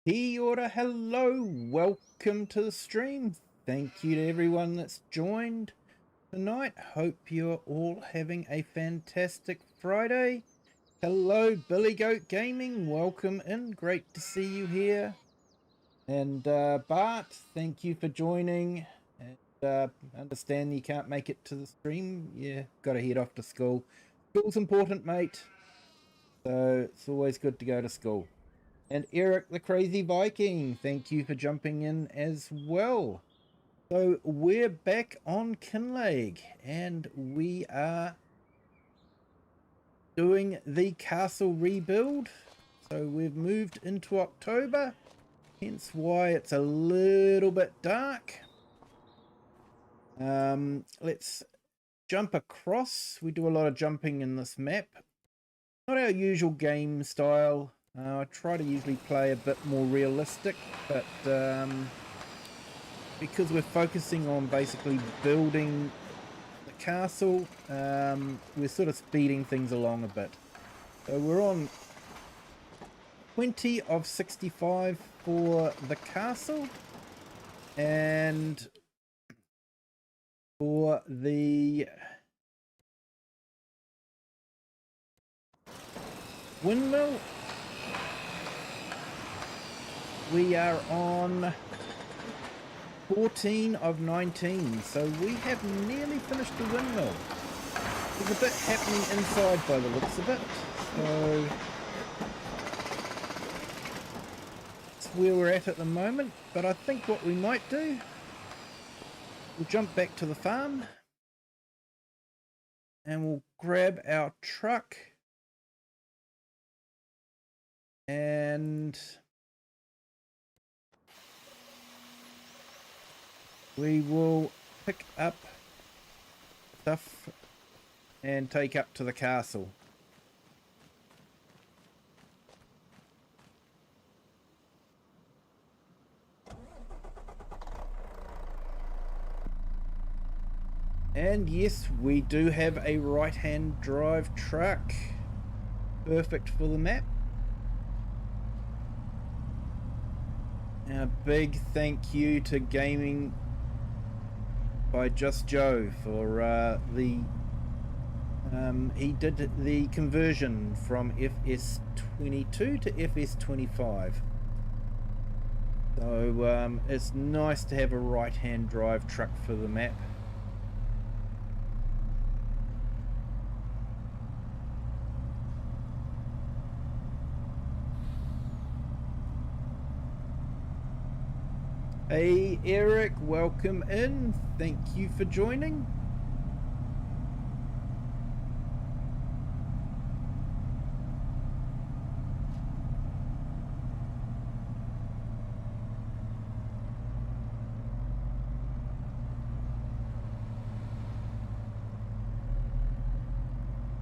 Kia ora, hello, welcome to the stream. Thank you to everyone that's joined tonight. Hope you're all having a fantastic Friday. Hello, Billy Goat Gaming, welcome in. Great to see you here. And Bart, thank you for joining. And understand you can't make it to the stream. Yeah, got to head off to school. School's important, mate. So it's always good to go to school. And Eric the Crazy Viking, thank you for jumping in as well. So we're back on Kinlaig and we are doing the castle rebuild. So we've moved into October, hence why it's a little bit dark. Let's jump across. We do a lot of jumping in this map. Not our usual game style. I try to usually play a bit more realistic, but because we're focusing on basically building the castle, we're sort of speeding things along a bit. So we're on 20 of 65 for the castle, and for the windmill, we are on 14 of 19, so we have nearly finished the windmill. There's a bit happening inside by the looks of it, so that's where we're at the moment. But I think what we might do, we'll jump back to the farm and we'll grab our truck and we will pick up stuff and take up to the castle. And yes, we do have a right-hand drive truck. Perfect for the map. And a big thank you to Gaming by Just Joe for he did the conversion from FS22 to FS25. So it's nice to have a right-hand drive truck for the map. Hey Eric, welcome in. Thank you for joining.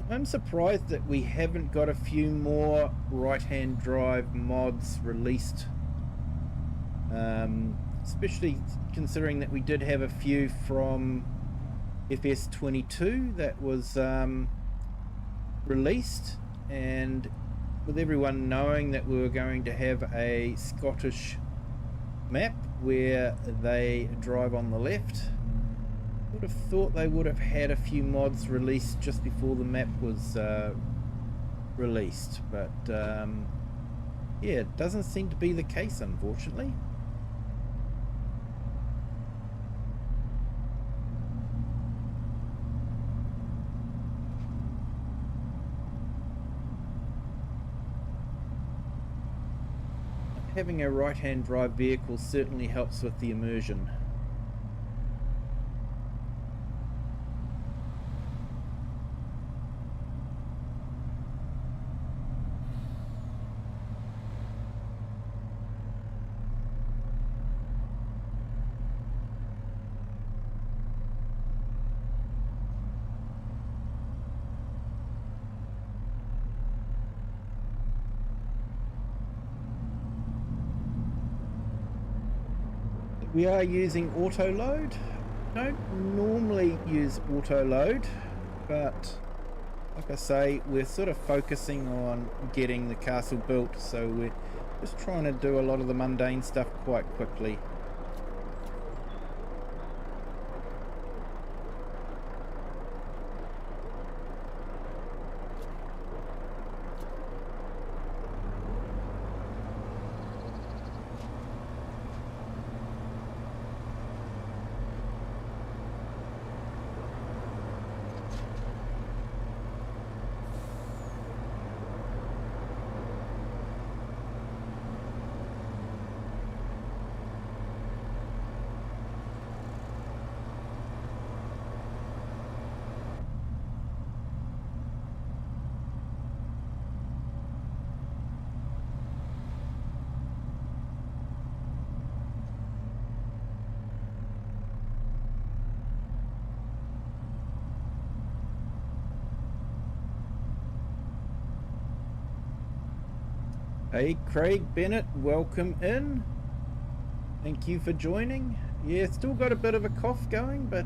I'm surprised that we haven't got a few more right-hand drive mods released. Especially considering that we did have a few from FS22 that was released, and with everyone knowing that we were going to have a Scottish map where they drive on the left, I would have thought they would have had a few mods released just before the map was released, but yeah, it doesn't seem to be the case, unfortunately. Having a right-hand drive vehicle certainly helps with the immersion. We are using auto load. Don't normally use auto load, but like I say, we're sort of focusing on getting the castle built, so we're Just trying to do a lot of the mundane stuff quite quickly. Hey Craig Bennett, welcome in. Thank you for joining. Yeah, still got a bit of a cough going, but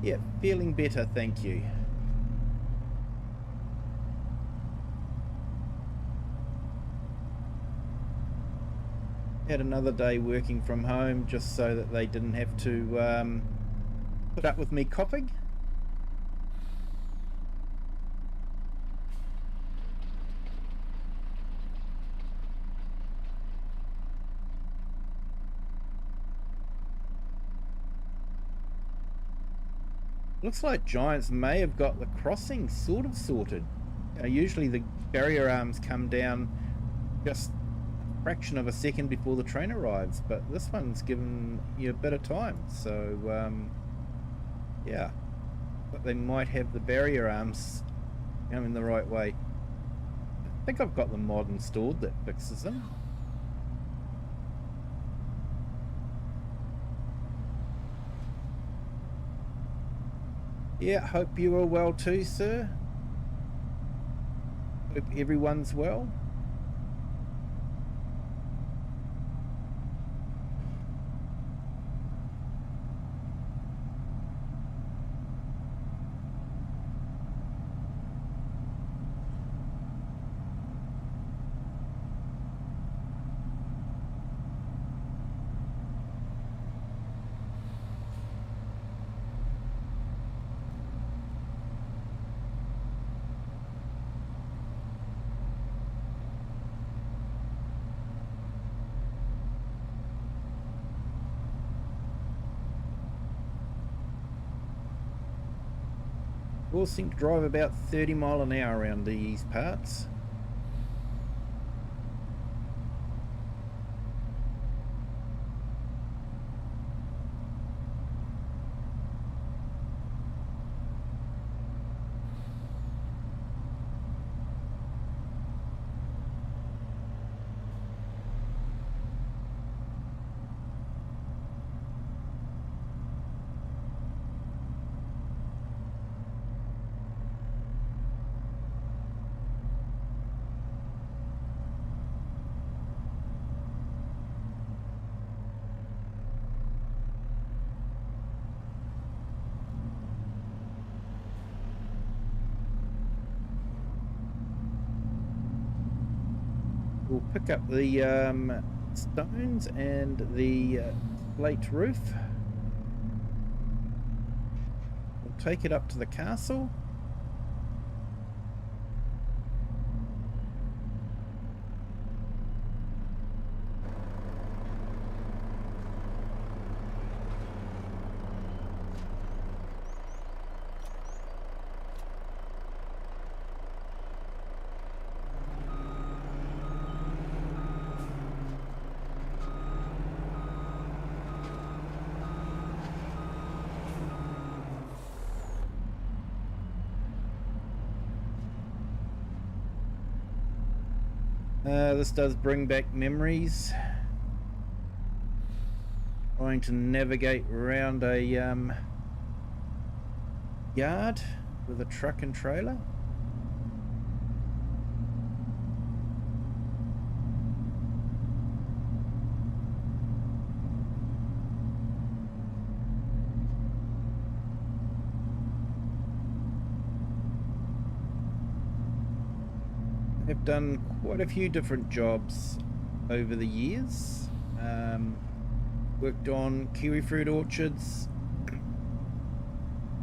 yeah, feeling better, thank you. Had another day working from home just so that they didn't have to put up with me coughing. Looks like Giants may have got the crossing sort of sorted. Usually the barrier arms come down just a fraction of a second before the train arrives, but this one's given you a bit of time, so yeah, but they might have the barrier arms going the right way. I think I've got the mod installed that fixes them. Yeah, hope you are well too, sir. Hope everyone's well. We all seem to drive about 30 mile an hour around these parts. We'll pick up the stones and the slate roof. We'll take it up to the castle. This does bring back memories. Trying to navigate around a yard with a truck and trailer. I've done quite a few different jobs over the years. Worked on kiwi fruit orchards,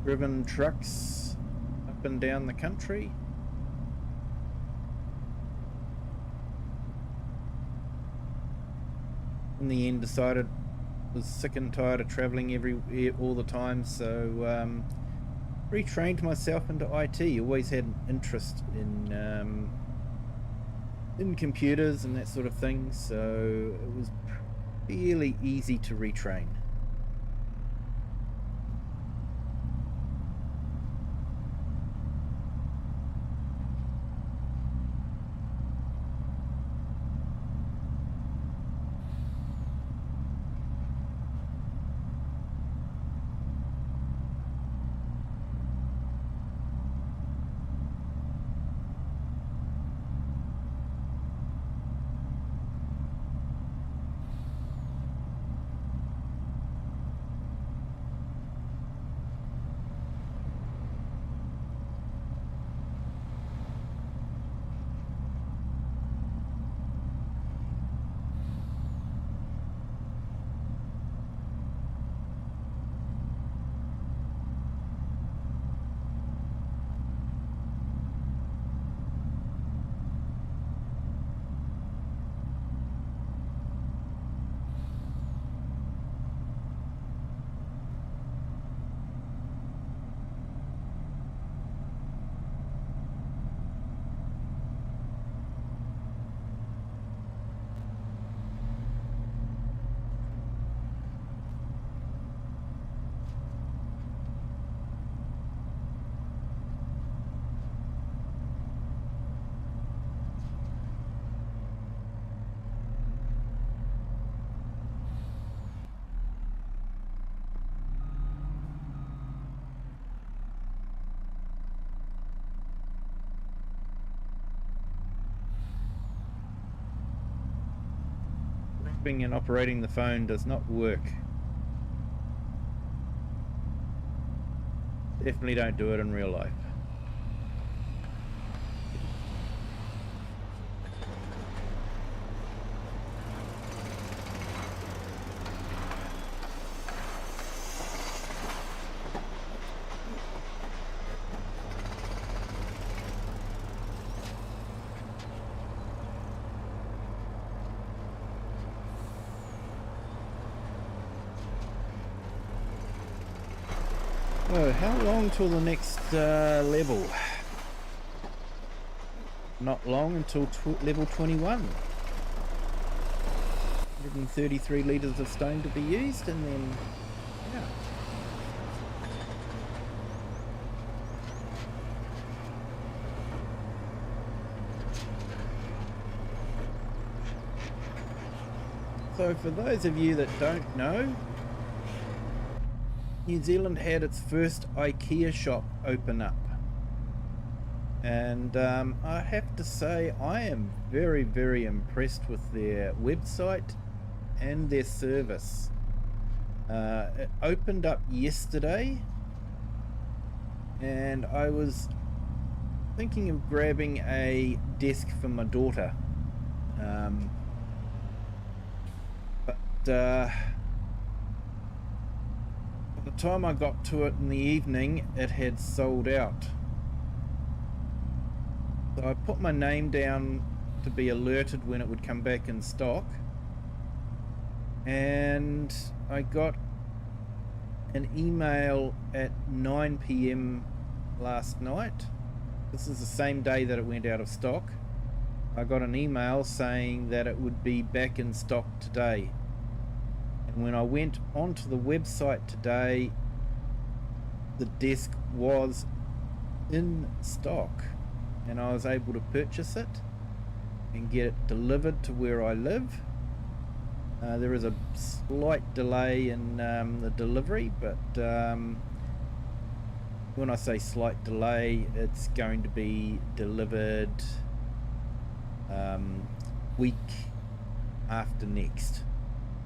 driven trucks up and down the country. In the end, decided was sick and tired of travelling all the time, so retrained myself into IT. Always had an interest in computers and that sort of thing, so it was fairly easy to retrain. And operating the phone does not work. Definitely don't do it in real life. Oh, how long till the next level? Not long until level 21. 133 litres of stone to be used, and then yeah. So for those of you that don't know, New Zealand had its first IKEA shop open up, and I have to say I am very, very impressed with their website and their service. It opened up yesterday, and I was thinking of grabbing a desk for my daughter, but by the time I got to it in the evening, it had sold out. So I put my name down to be alerted when it would come back in stock, and I got an email at 9 PM last night. This is the same day that it went out of stock. I got an email saying that it would be back in stock today. And when I went onto the website today, the desk was in stock, and I was able to purchase it and get it delivered to where I live. There is a slight delay in the delivery, but when I say slight delay, it's going to be delivered week after next,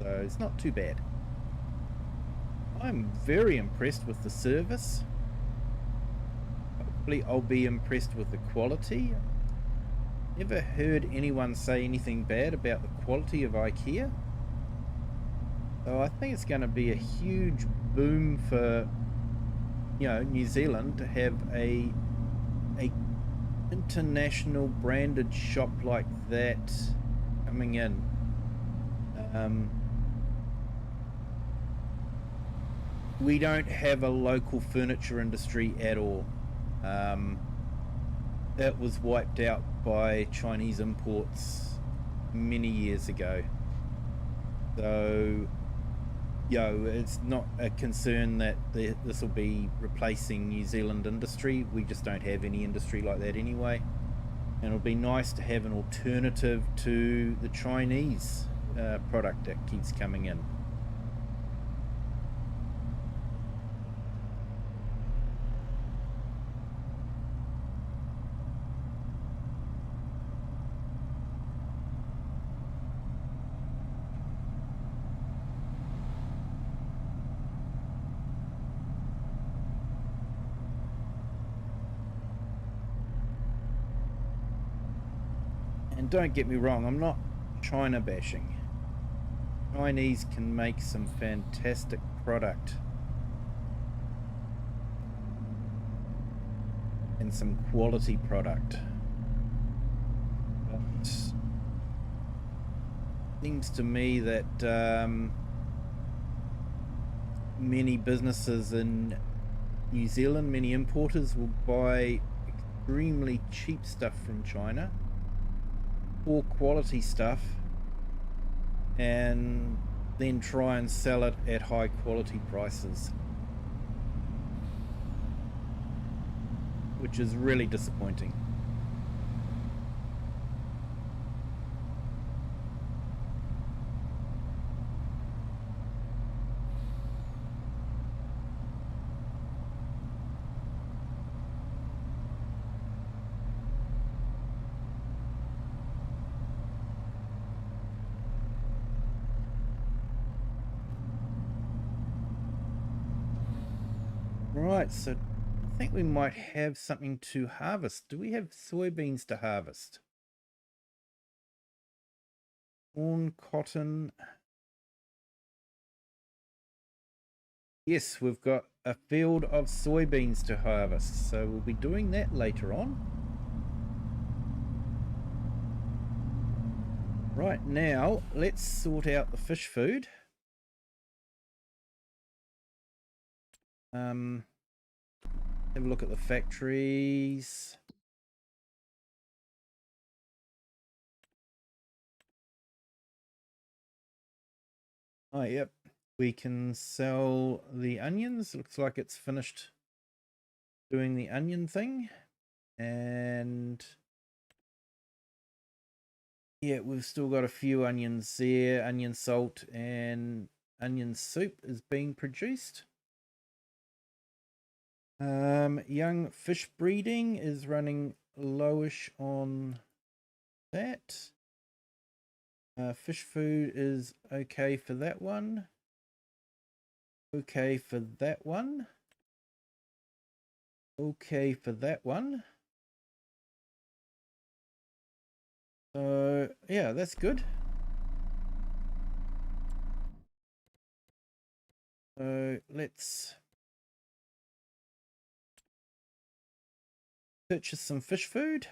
so it's not too bad. I'm very impressed with the service. Hopefully I'll be impressed with the quality. never heard anyone say anything bad about the quality of IKEA. So I think it's going to be a huge boom for, New Zealand to have a international branded shop like that coming in. We don't have a local furniture industry at all. That was wiped out by Chinese imports many years ago. So, it's not a concern that this will be replacing New Zealand industry. We just don't have any industry like that anyway. And it'll be nice to have an alternative to the Chinese product that keeps coming in. And don't get me wrong, I'm not China bashing. Chinese can make some fantastic product and some quality product. But it seems to me that many businesses in New Zealand, many importers will buy extremely cheap stuff from China, poor quality stuff, and then try and sell it at high quality prices, which is really disappointing. Right, so I think we might have something to harvest. Do we have soybeans to harvest? Corn, cotton. Yes, we've got a field of soybeans to harvest, so we'll be doing that later on. Right now, let's sort out the fish food. Have a look at the factories. Oh, yep. We can sell the onions. Looks like it's finished doing the onion thing. And yeah, we've still got a few onions there. Onion salt and onion soup is being produced. Young fish breeding is running lowish on that. Fish food is okay for that one. Okay for that one. Okay for that one. So yeah, that's good. So let's purchase some fish food.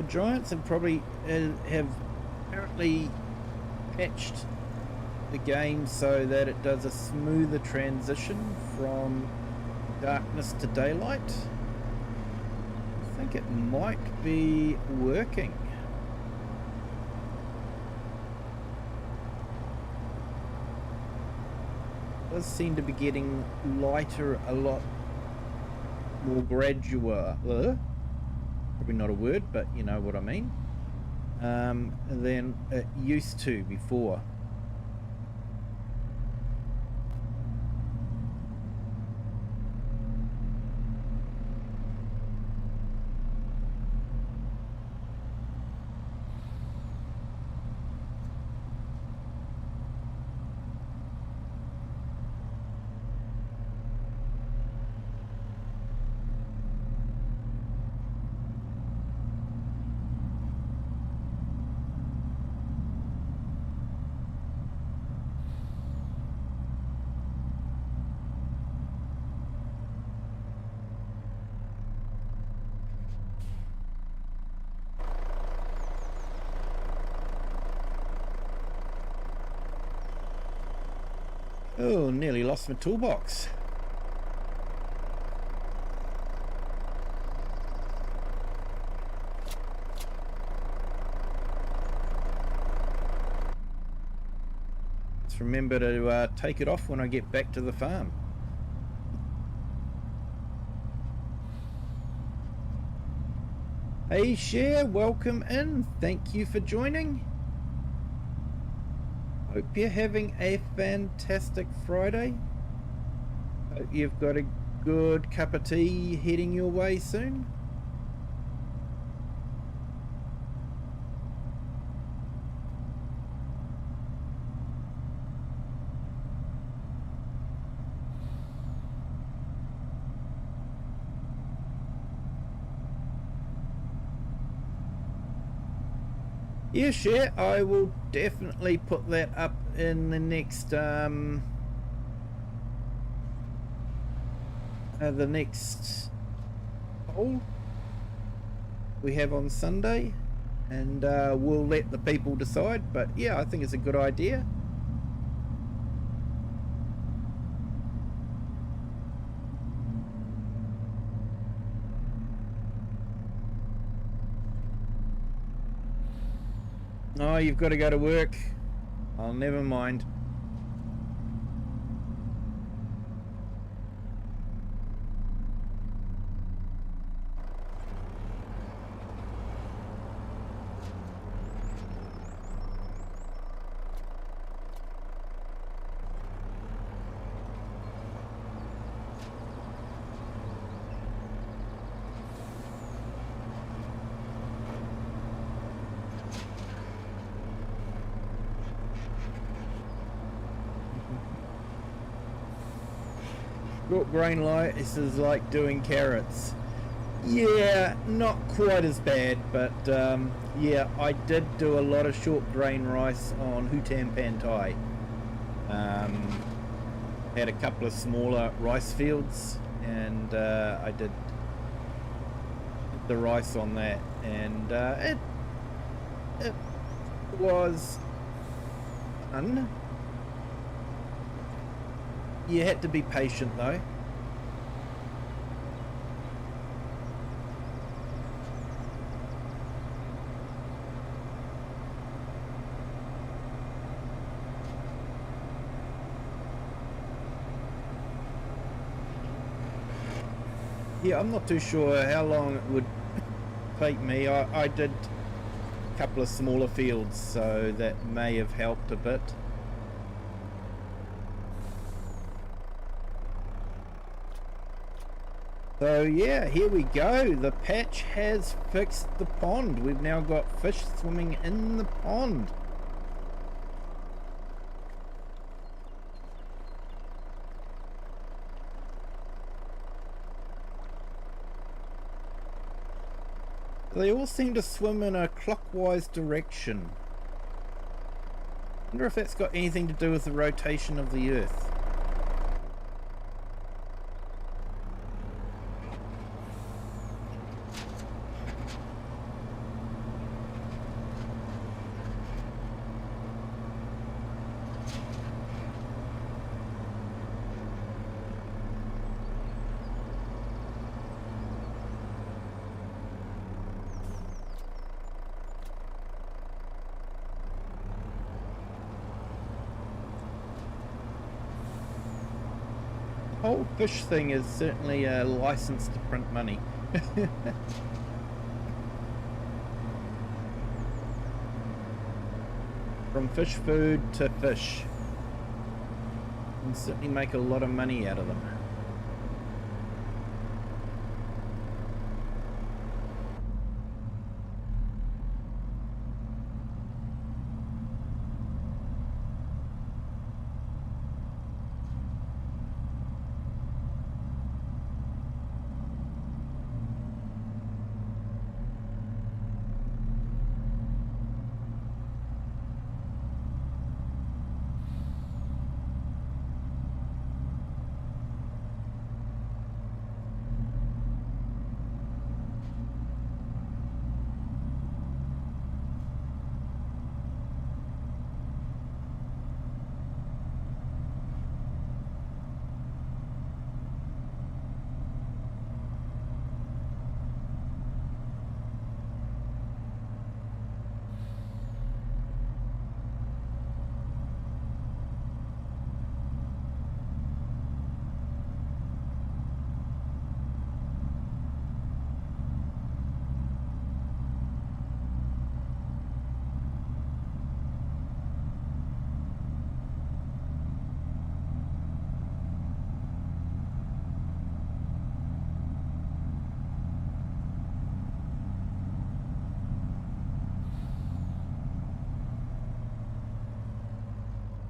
Giants have probably have apparently patched the game so that it does a smoother transition from darkness to daylight. I think it might be working. It does seem to be getting lighter a lot more gradual. Probably not a word, but you know what I mean. Than it used to before. Oh, nearly lost my toolbox. Let's remember to take it off when I get back to the farm. Hey Cher, welcome in. Thank you for joining. Hope you're having a fantastic Friday. Hope you've got a good cup of tea heading your way soon. Yeah, sure. I will definitely put that up in the next poll we have on Sunday, and we'll let the people decide. But yeah, I think it's a good idea. Oh, you've got to go to work. Oh, never mind. Short grain light, this is like doing carrots. Yeah, not quite as bad, but yeah, I did do a lot of short grain rice on Hutan Pantai. Had a couple of smaller rice fields, and I did the rice on that, and it was fun. You had to be patient though. Yeah, I'm not too sure how long it would take me. I did a couple of smaller fields, so that may have helped a bit. So yeah, here we go. The patch has fixed the pond. We've now got fish swimming in the pond. They all seem to swim in a clockwise direction. I wonder if that's got anything to do with the rotation of the Earth. whole fish thing is certainly a license to print money. From fish food to fish. You can certainly make a lot of money out of them.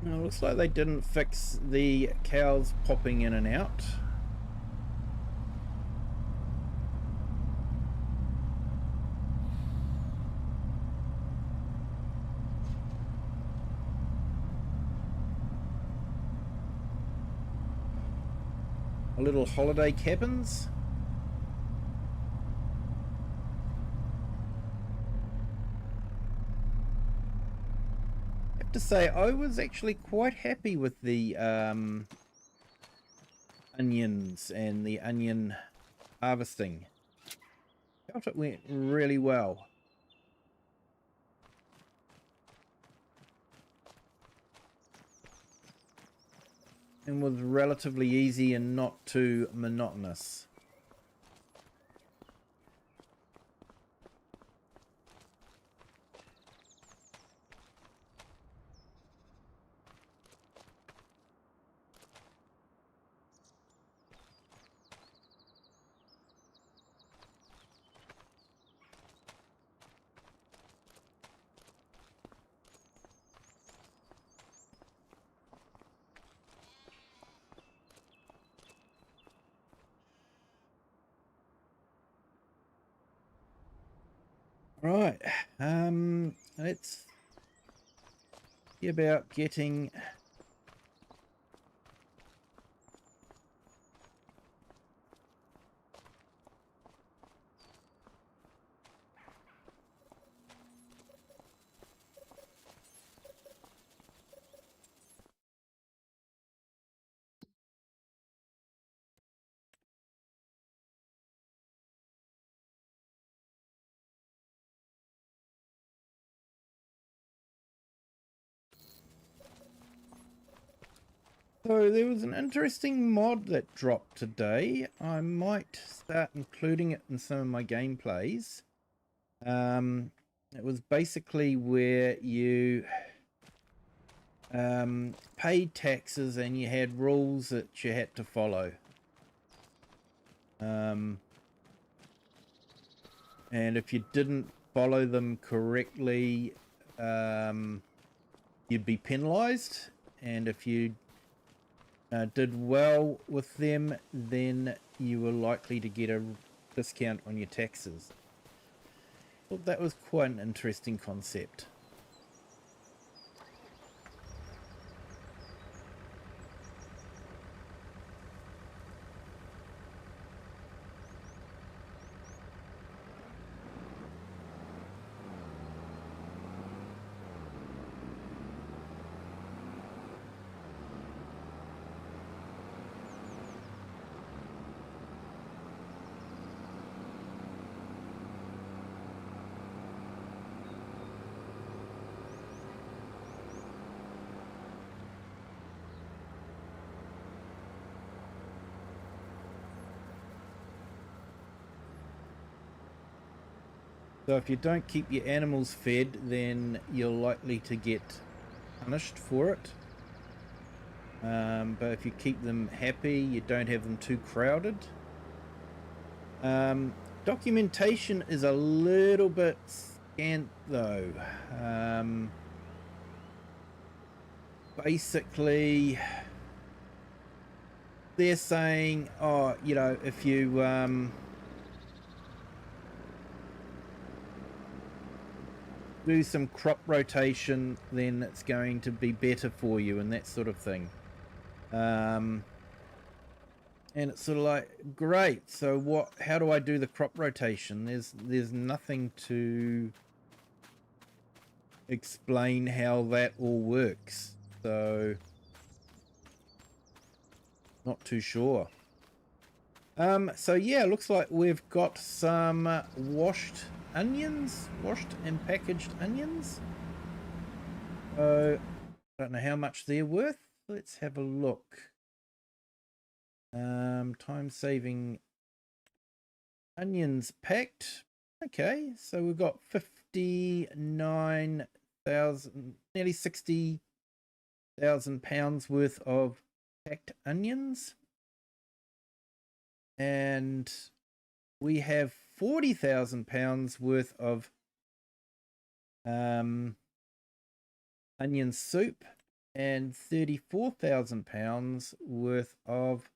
It looks like they didn't fix the cows popping in and out. A little holiday cabins. To say I was actually quite happy with the onions and the onion harvesting. Felt it went really well. And was relatively easy and not too monotonous. Right, let's see about getting So there was an interesting mod that dropped today. I might start including it in some of my gameplays. It was basically where you paid taxes and you had rules that you had to follow. And if you didn't follow them correctly, you'd be penalized. And if you did well with them, then you were likely to get a discount on your taxes. Thought that was quite an interesting concept. So if you don't keep your animals fed, then you're likely to get punished for it. But if you keep them happy, you don't have them too crowded. Documentation is a little bit scant though. Basically, they're saying, oh, you know, if you do some crop rotation, then it's going to be better for you and that sort of thing. And it's sort of like, great, so how do I do the crop rotation? There's nothing to explain how that all works, so not too sure. So yeah, looks like we've got some washed and packaged onions. So I don't know how much they're worth. Let's have a look. Time saving onions packed. Okay, so we've got 59,000, nearly 60,000 pounds worth of packed onions. And we have 40,000 pounds worth of onion soup and 34,000 pounds worth of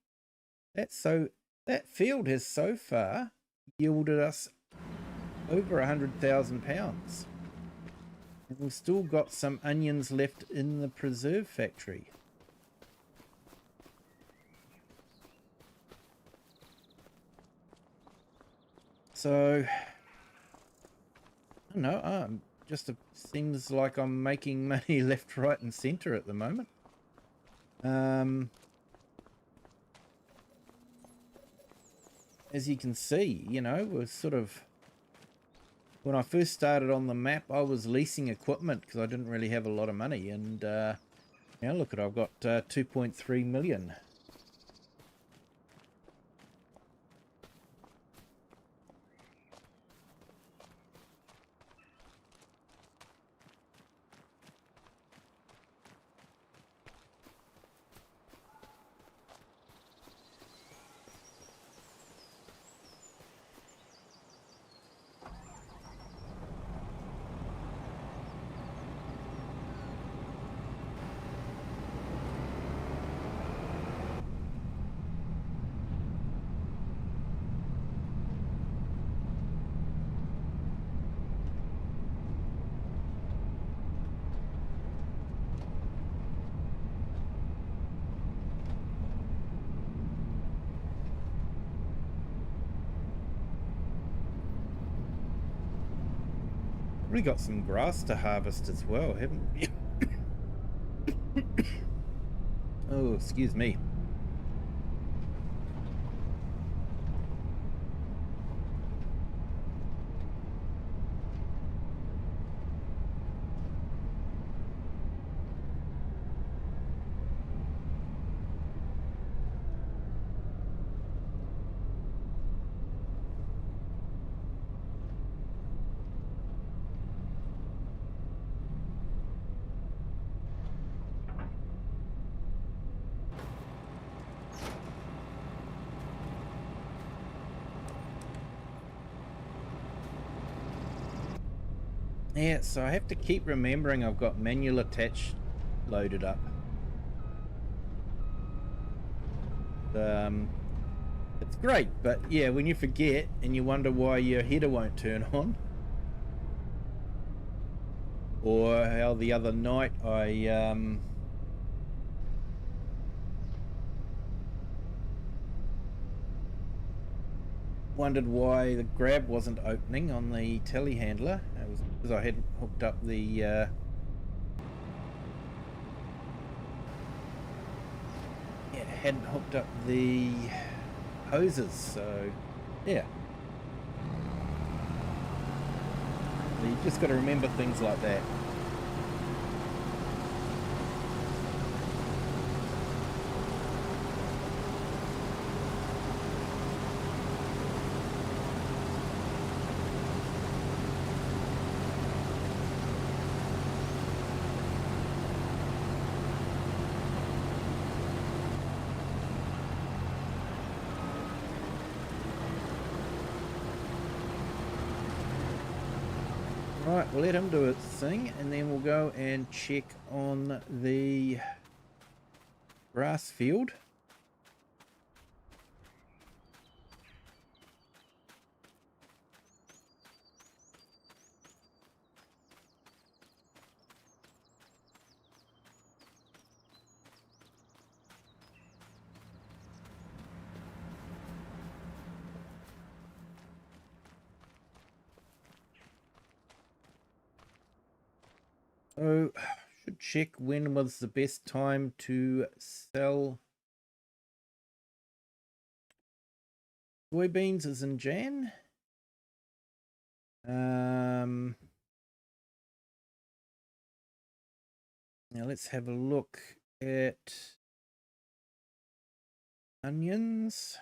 that. So that field has so far yielded us over 100,000 pounds. And we've still got some onions left in the preserve factory. So, I don't know, seems like I'm making money left, right and centre at the moment. As you can see, you know, we're sort of, when I first started on the map, I was leasing equipment because I didn't really have a lot of money. And now look at, I've got 2.3 million. We got some grass to harvest as well, haven't we? Oh, excuse me. Yeah, so I have to keep remembering I've got manual attach loaded up. It's great, but yeah, when you forget and you wonder why your header won't turn on, or how the other night I wondered why the grab wasn't opening on the telehandler. It was because I hadn't hooked up the hadn't hooked up the hoses, so yeah. So you just got to remember things like that. Right, we'll let him do its thing, and then we'll go and check on the grass field. So, should check when was the best time to sell soybeans is in Jan. Now let's have a look at onions.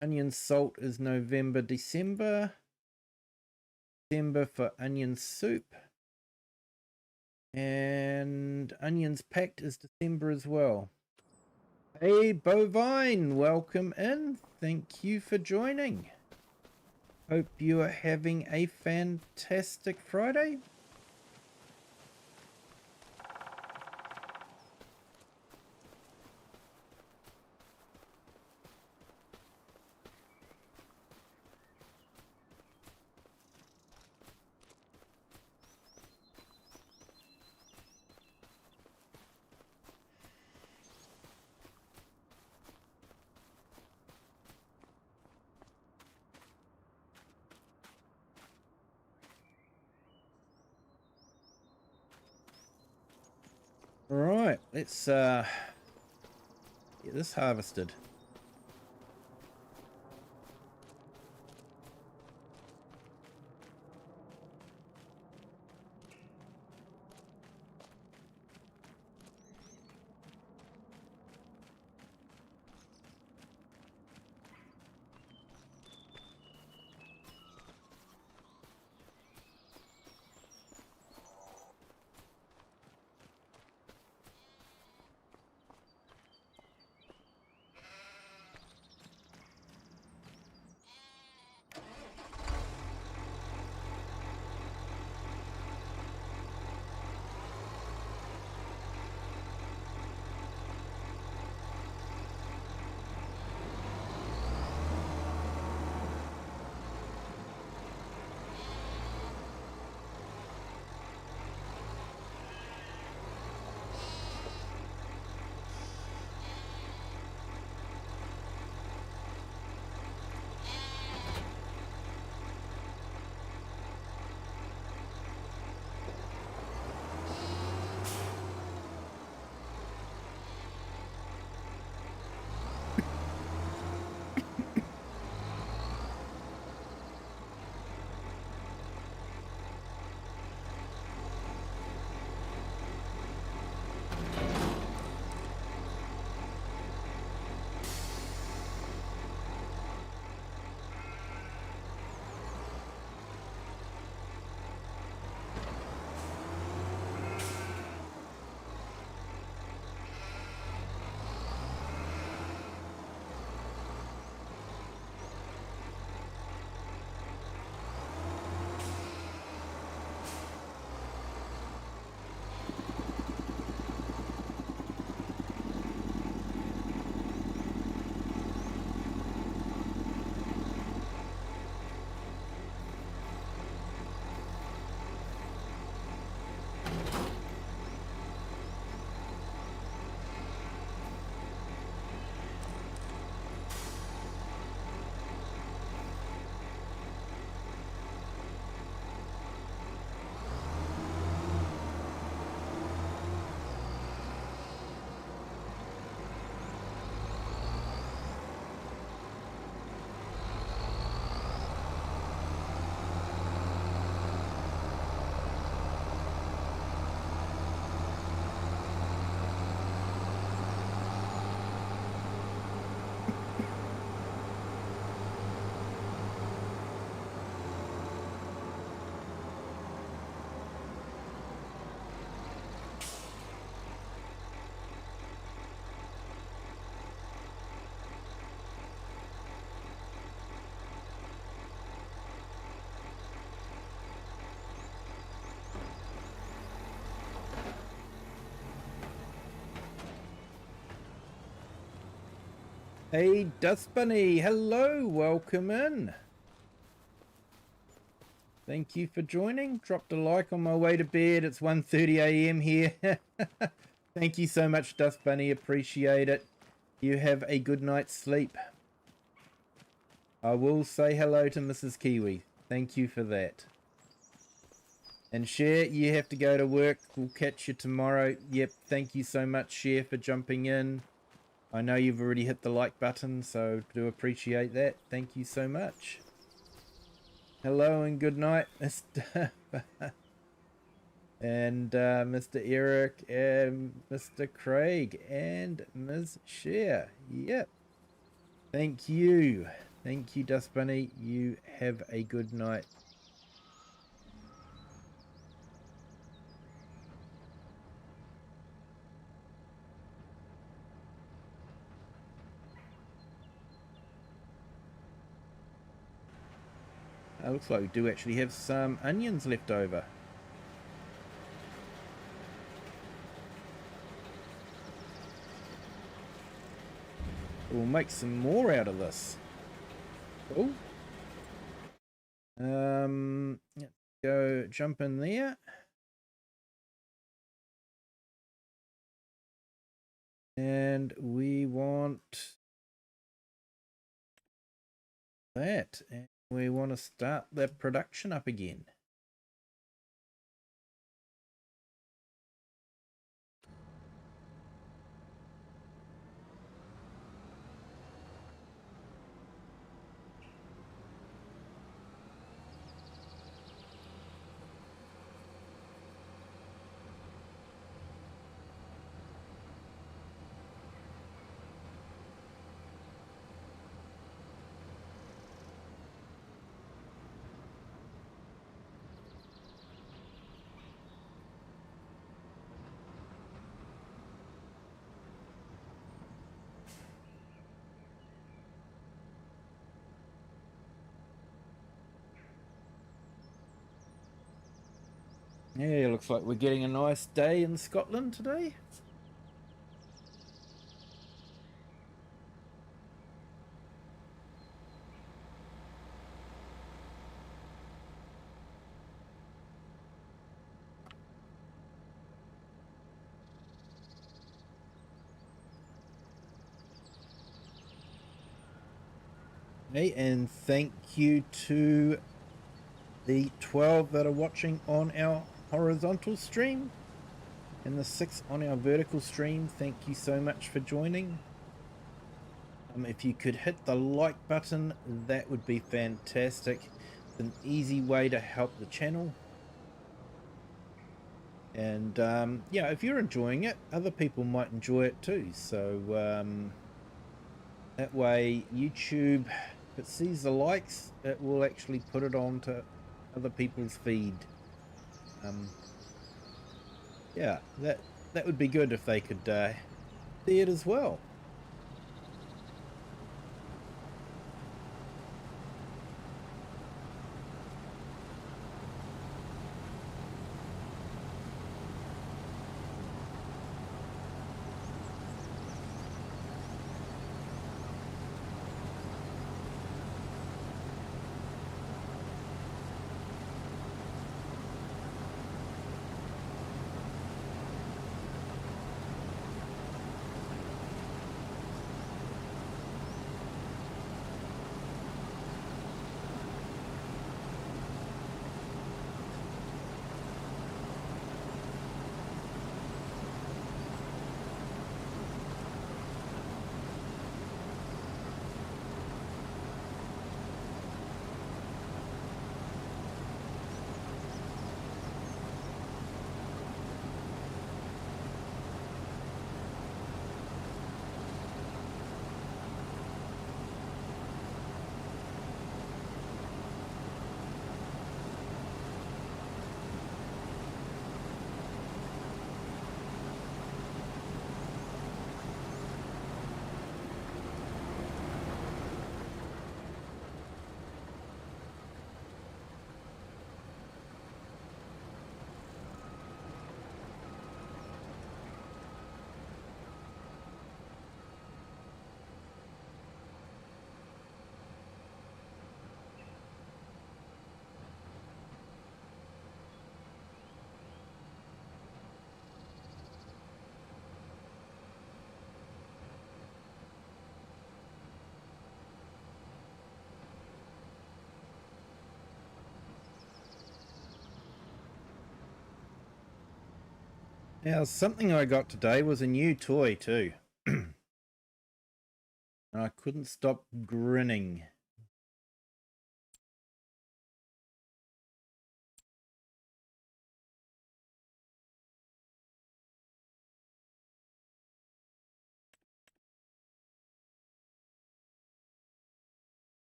Onion salt is November, December. December for onion soup. And onions packed is December as well. Hey, Bovine, welcome in. Thank you for joining. Hope you are having a fantastic Friday. Right, let's get this harvested. Hey, Dust Bunny, hello, welcome in. Thank you for joining. Dropped a like on my way to bed. It's 1:30 a.m. here. Thank you so much, Dust Bunny. Appreciate it. You have a good night's sleep. I will say hello to Mrs. Kiwi. Thank you for that. And Cher, you have to go to work. We'll catch you tomorrow. Yep, thank you so much, Cher, for jumping in. I know you've already hit the like button, so do appreciate that. Thank you so much. Hello and good night, Mr. and Mr. Eric and Mr. Craig and Ms. Cher. Yep. Thank you. Thank you, Dust Bunny. You have a good night. Looks like we do actually have some onions left over. We'll make some more out of this. Cool. Go jump in there. And we want that. And we want to start the production up again. Yeah, looks like we're getting a nice day in Scotland today. Hey, and thank you to the 12 that are watching on our horizontal stream and the 6 on our vertical stream. Thank you so much for joining. If you could hit the like button, that would be fantastic. It's an easy way to help the channel. And yeah, if you're enjoying it, other people might enjoy it too. So that way YouTube, if it sees the likes, it will actually put it on to other people's feed. Yeah, that would be good if they could see it as well. Now, something I got today was a new toy too. And I couldn't stop grinning.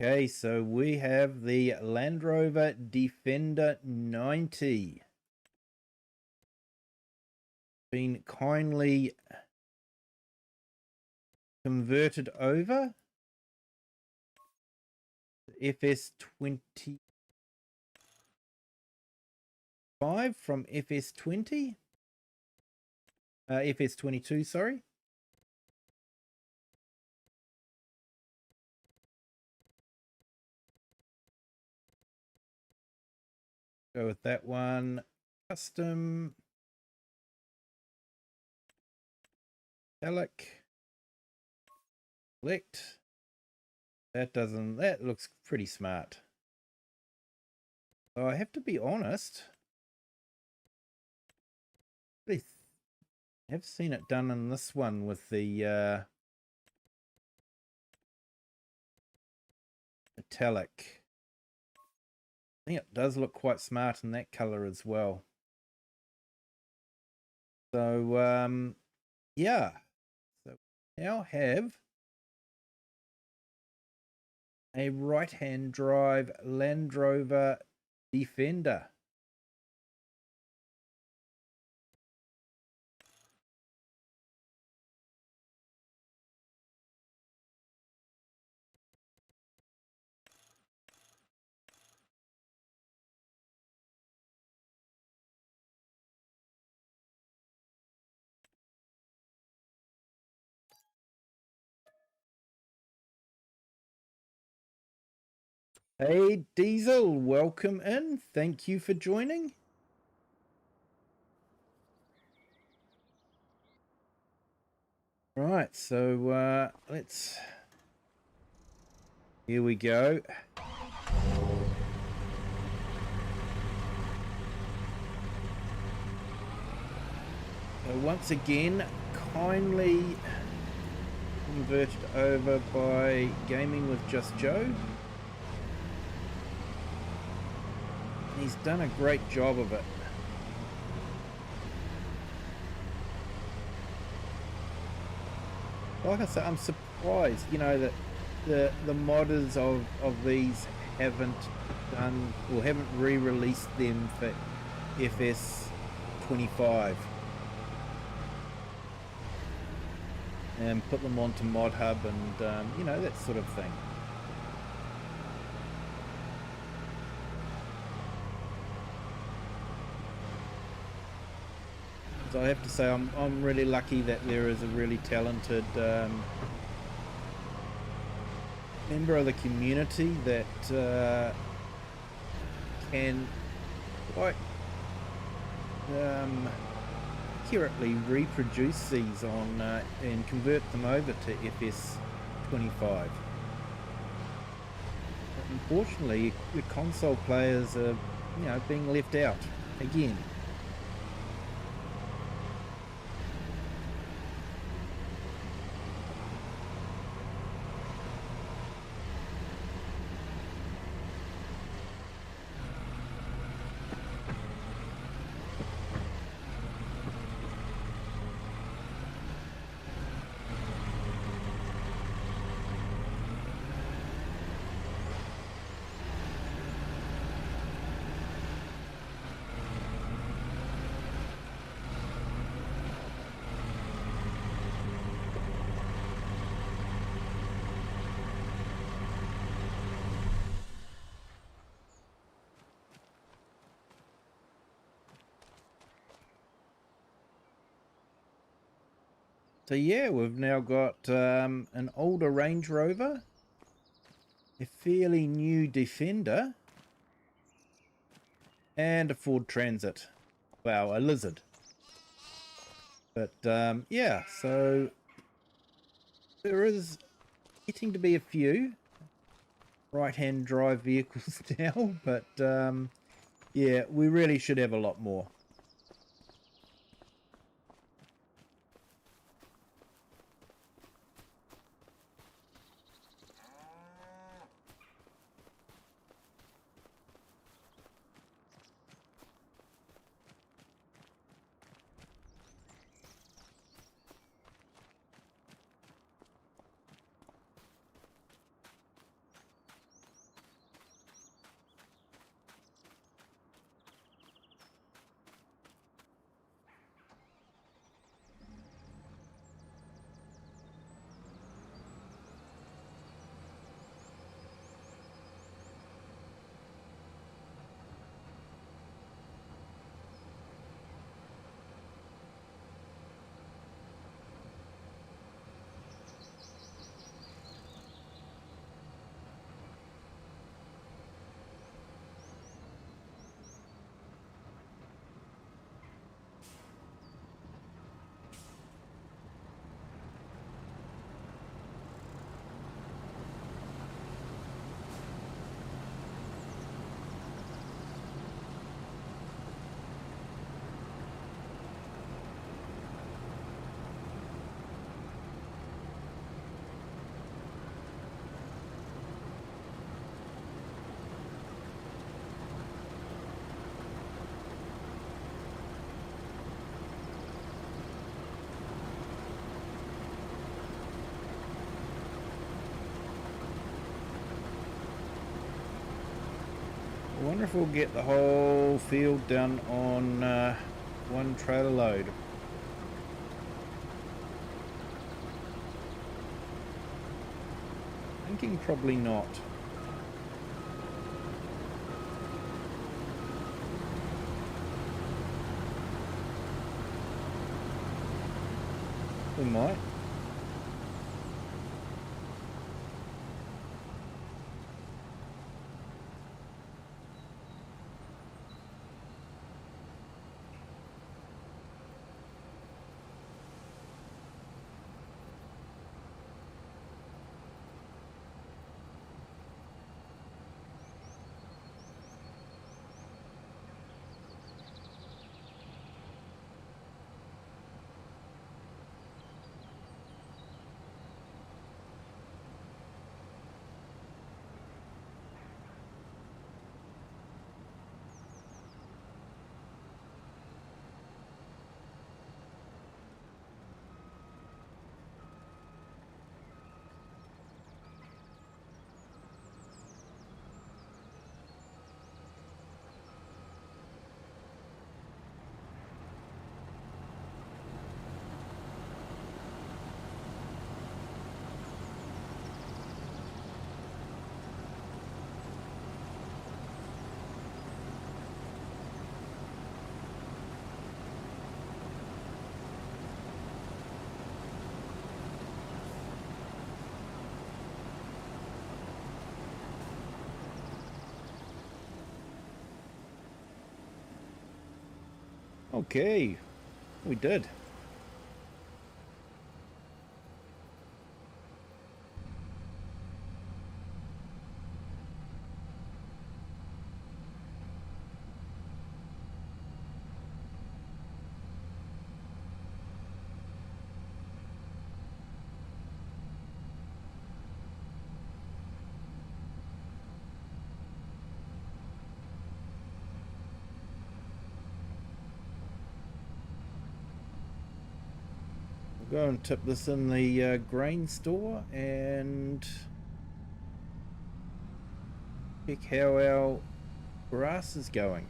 Okay, so we have the Land Rover Defender 90. Been kindly converted over. FS25 from FS20. FS22, sorry. Go with that one. Custom. Metallic. Select. That looks pretty smart. So I have to be honest. I have seen it done in this one with the metallic. I think it does look quite smart in that color as well. So yeah, so we now have a right-hand drive Land Rover Defender. Hey Diesel, welcome in. Thank you for joining. Right, so here we go. So once again, kindly converted over by Gaming with Just Joe. He's done a great job of it. Like I said, I'm surprised, you know, that the modders of these haven't done or haven't re-released them for FS25 and put them onto Mod Hub and you know, that sort of thing. So I have to say I'm really lucky that there is a really talented member of the community that can quite accurately reproduce these on and convert them over to FS25. Unfortunately, the console players are, you know, being left out again. So yeah, we've now got an older Range Rover, a fairly new Defender, and a Ford Transit. Wow, a Lizard. But yeah, so there is getting to be a few right-hand drive vehicles now, but Yeah, we really should have a lot more. I wonder if we'll get the whole field done on one trailer load. Thinking probably not. We might. Okay, we did. We'll go and tip this in the grain store and check how our grass is going.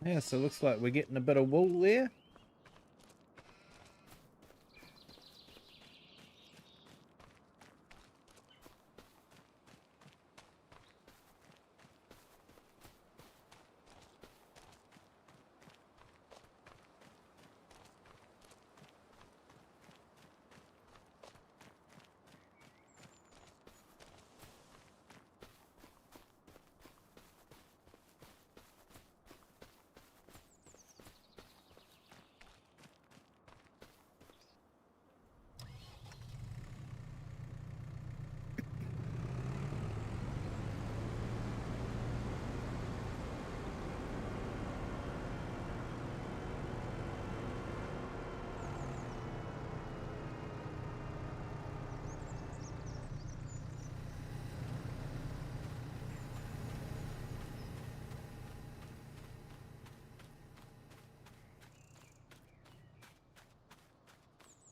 Yeah, so it looks like we're getting a bit of wool there.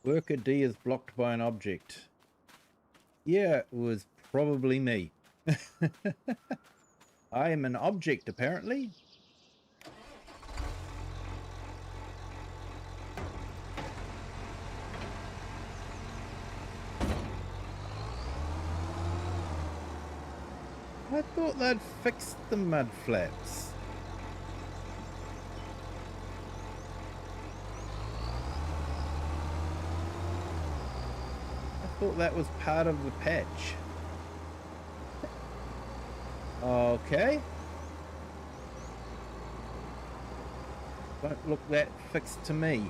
Worker D is blocked by an object. Yeah, it was probably me. I am an object, apparently. I thought they'd fixed the mud flaps. I thought that was part of the patch. Okay. Don't look that fixed to me.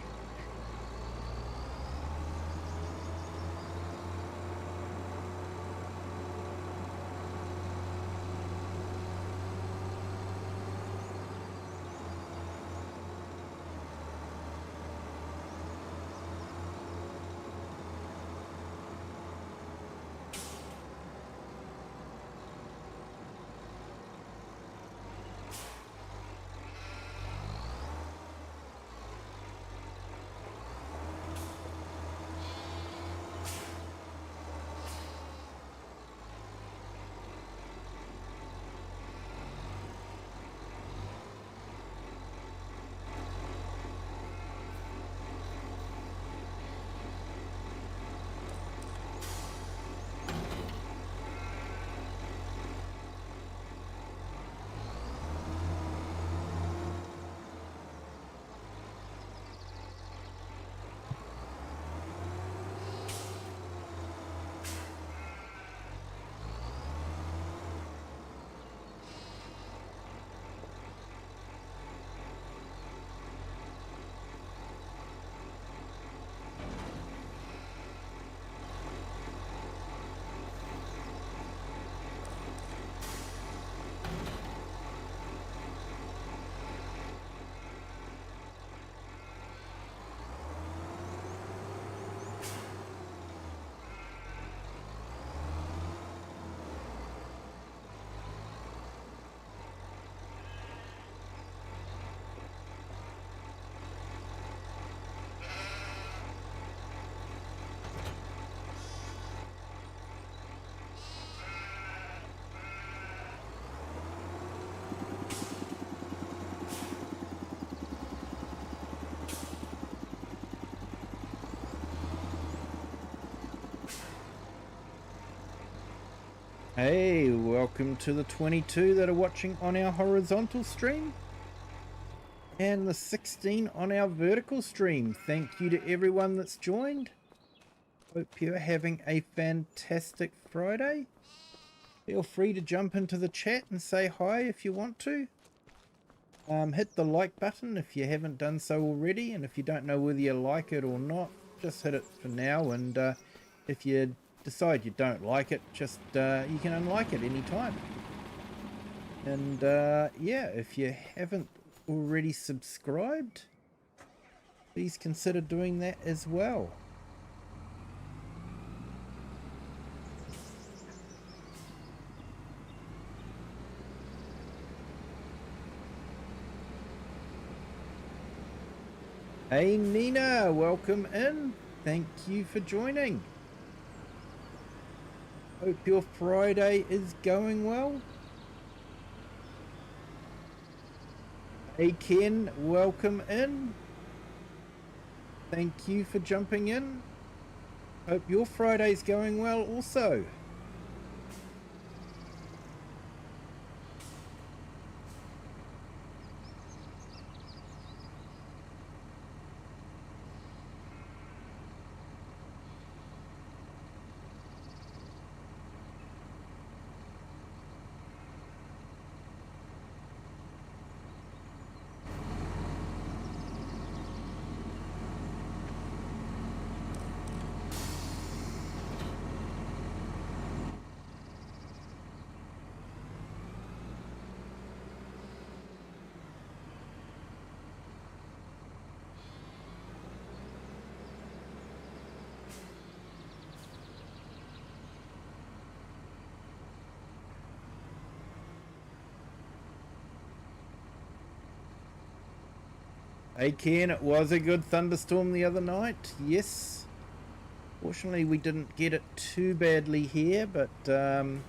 Hey, welcome to the 22 that are watching on our horizontal stream and the 16 on our vertical stream. Thank you to everyone that's joined. Hope you're having a fantastic Friday. Feel free to jump into the chat and say hi if you want to. Hit the like button if you haven't done so already, and if you don't know whether you like it or not, just hit it for now, and if you decide you don't like it, just you can unlike it anytime. And yeah, if you haven't already subscribed, please consider doing that as well. Hey Nina, welcome in. Thank you for joining. Hope your Friday is going well. Hey Ken, welcome in. Thank you for jumping in. Hope your Friday's going well also. Hey Ken, it was a good thunderstorm the other night, yes. Fortunately we didn't get it too badly here, but it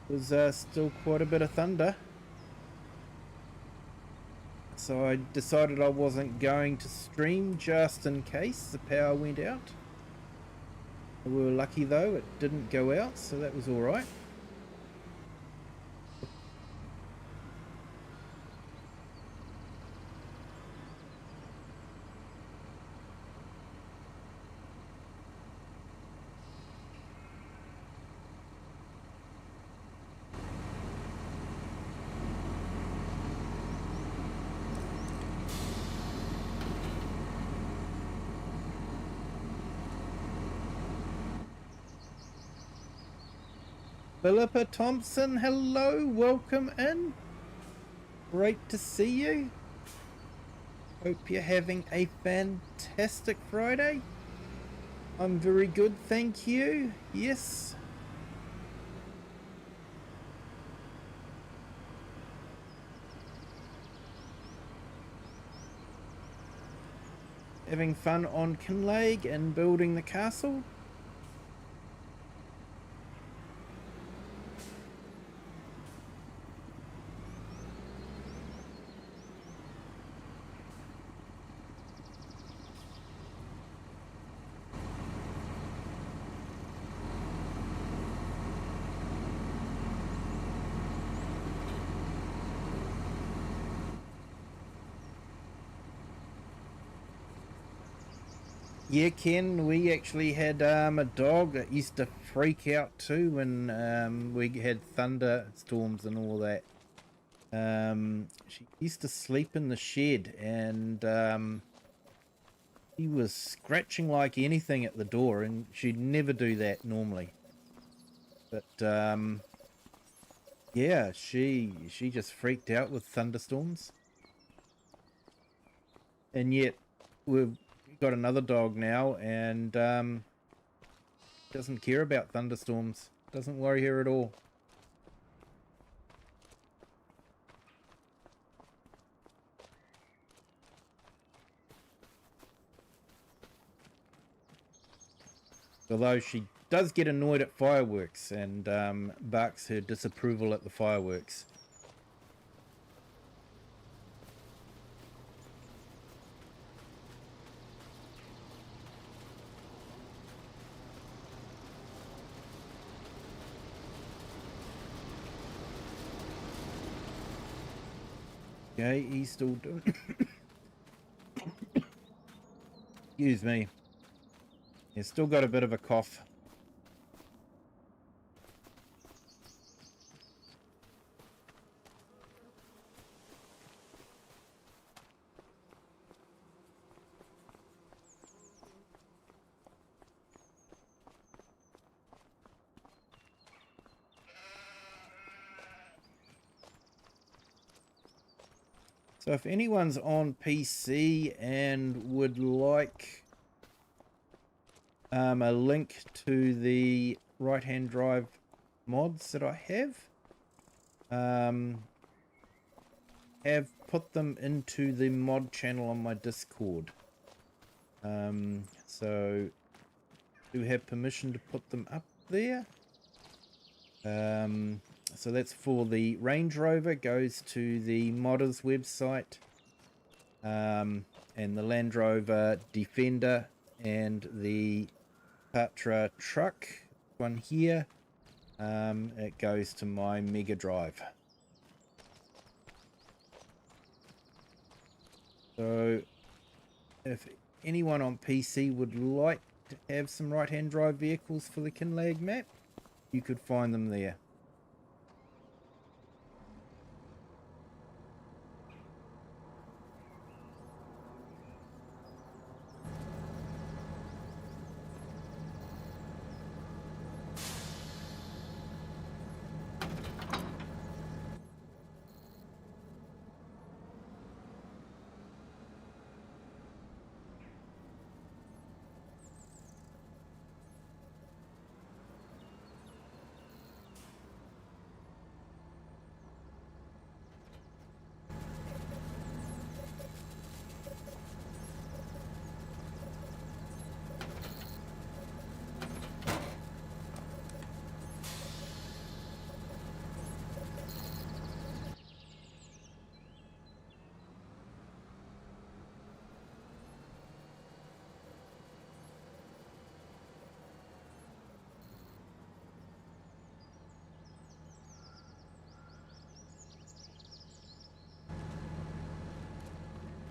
was still quite a bit of thunder. So I decided I wasn't going to stream just in case the power went out. We were lucky though, it didn't go out, so that was alright. Philippa Thompson, hello, welcome in. Great to see you. Hope you're having a fantastic Friday. I'm very good, thank you. Yes. Having fun on Kinlaig and building the castle. Yeah, Ken, we actually had a dog that used to freak out too when we had thunderstorms and all that. She used to sleep in the shed and he was scratching like anything at the door, and she'd never do that normally. But yeah, she just freaked out with thunderstorms. And yet we've got another dog now, and doesn't care about thunderstorms. Doesn't worry her at all. Although she does get annoyed at fireworks and barks her disapproval at the fireworks. Okay, he's still doing... Excuse me. He's still got a bit of a cough. So if anyone's on PC and would like a link to the right-hand drive mods that I have put them into the mod channel on my Discord. So do have permission to put them up there. So that's for the Range Rover, goes to the modders website, and the Land Rover Defender and the Patra truck one here, it goes to my Mega Drive. So if anyone on PC would like to have some right-hand drive vehicles for the Kinlaig map, you could find them there.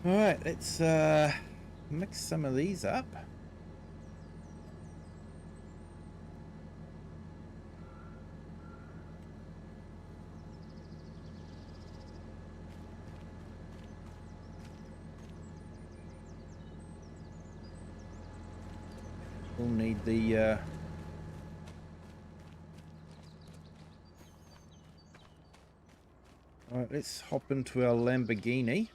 Alright, let's mix some of these up. We'll need the alright, let's hop into our Lamborghini.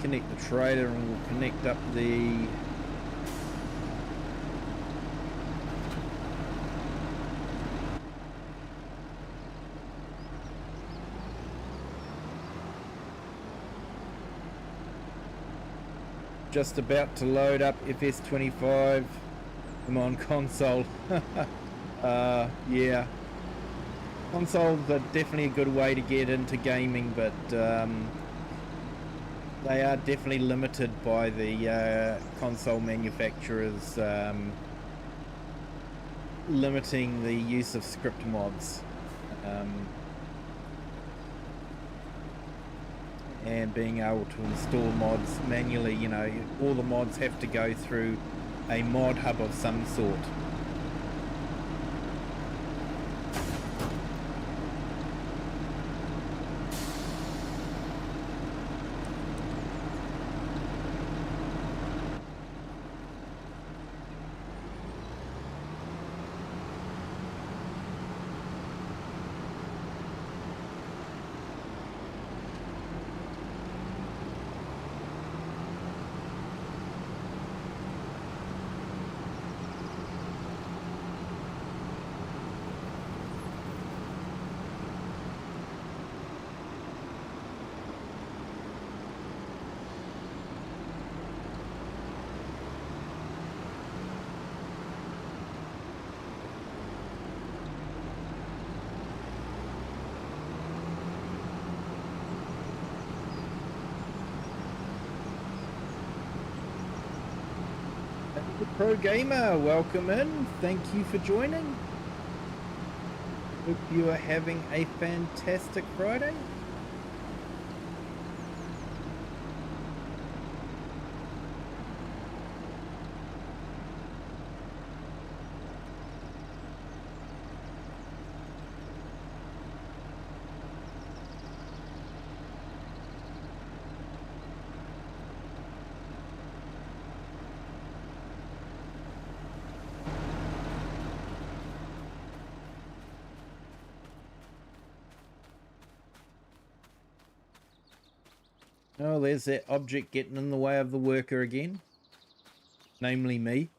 Connect the trailer and we'll connect up the just about to load up FS25. I'm on console. Yeah, consoles are definitely a good way to get into gaming, but they are definitely limited by the console manufacturers limiting the use of script mods and being able to install mods manually. You know, all the mods have to go through a mod hub of some sort. Pro Gamer, welcome in. Thank you for joining. Hope you are having a fantastic Friday. Oh, there's that object getting in the way of the worker again. Namely me.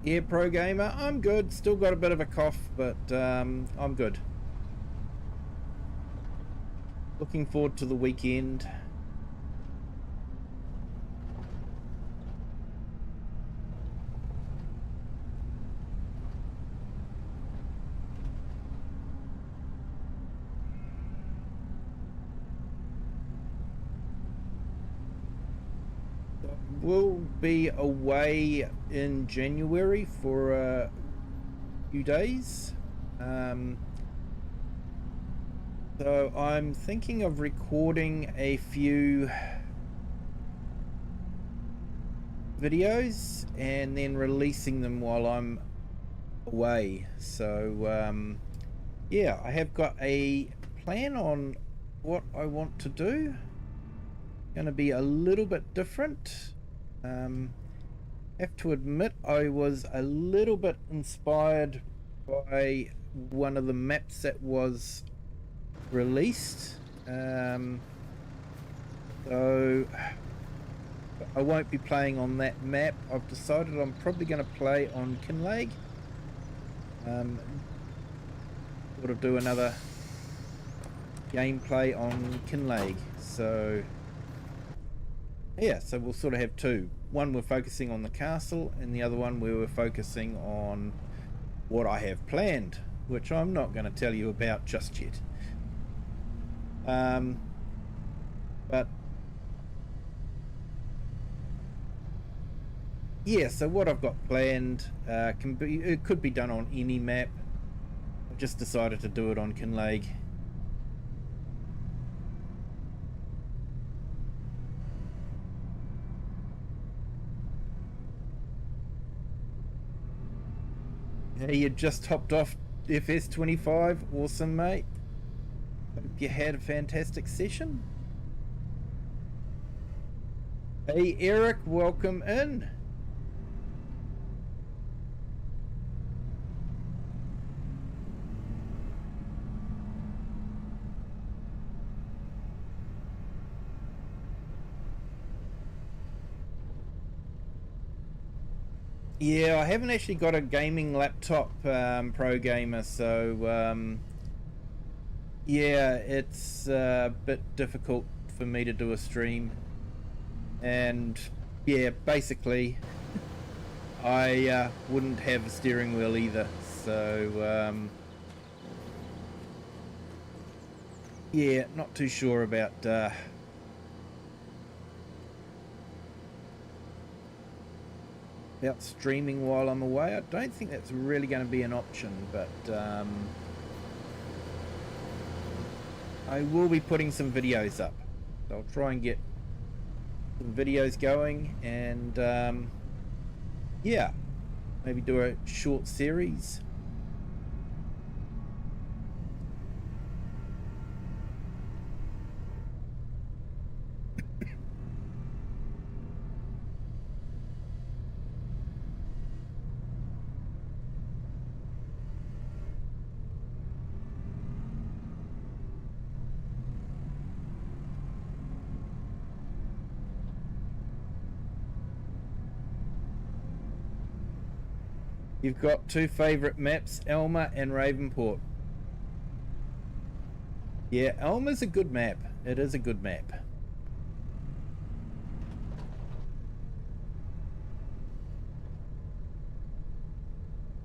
Yeah, Pro Gamer, I'm good. Still got a bit of a cough, but I'm good. Looking forward to the weekend. We'll be away in January for a few days. So I'm thinking of recording a few videos and then releasing them while I'm away. So yeah, I have got a plan on what I want to do. Going to be a little bit different. Have to admit I was a little bit inspired by one of the maps that was released. So I won't be playing on that map. I've decided I'm probably going to play on Kinlaig. Sort of do another gameplay on Kinlaig. So yeah, so we'll sort of have two. One we're focusing on the castle, and the other one where we're focusing on what I have planned, which I'm not going to tell you about just yet. But yeah, so what I've got planned it could be done on any map. I've just decided to do it on Kinlaig. Hey, you just hopped off FS25. Awesome, mate. Hope you had a fantastic session. Hey, Eric, welcome in. Yeah, I haven't actually got a gaming laptop, Pro Gamer, so yeah, it's a bit difficult for me to do a stream. And yeah, basically I wouldn't have a steering wheel either, so yeah, not too sure about streaming while I'm away. I don't think that's really going to be an option, but I will be putting some videos up. So I'll try and get some videos going, and yeah, maybe do a short series. You've got two favourite maps, Elma and Ravenport. Yeah, Elma's a good map. It is a good map.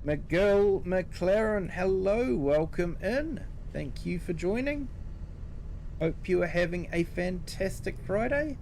Miguel McLaren, hello, welcome in. Thank you for joining. Hope you are having a fantastic Friday.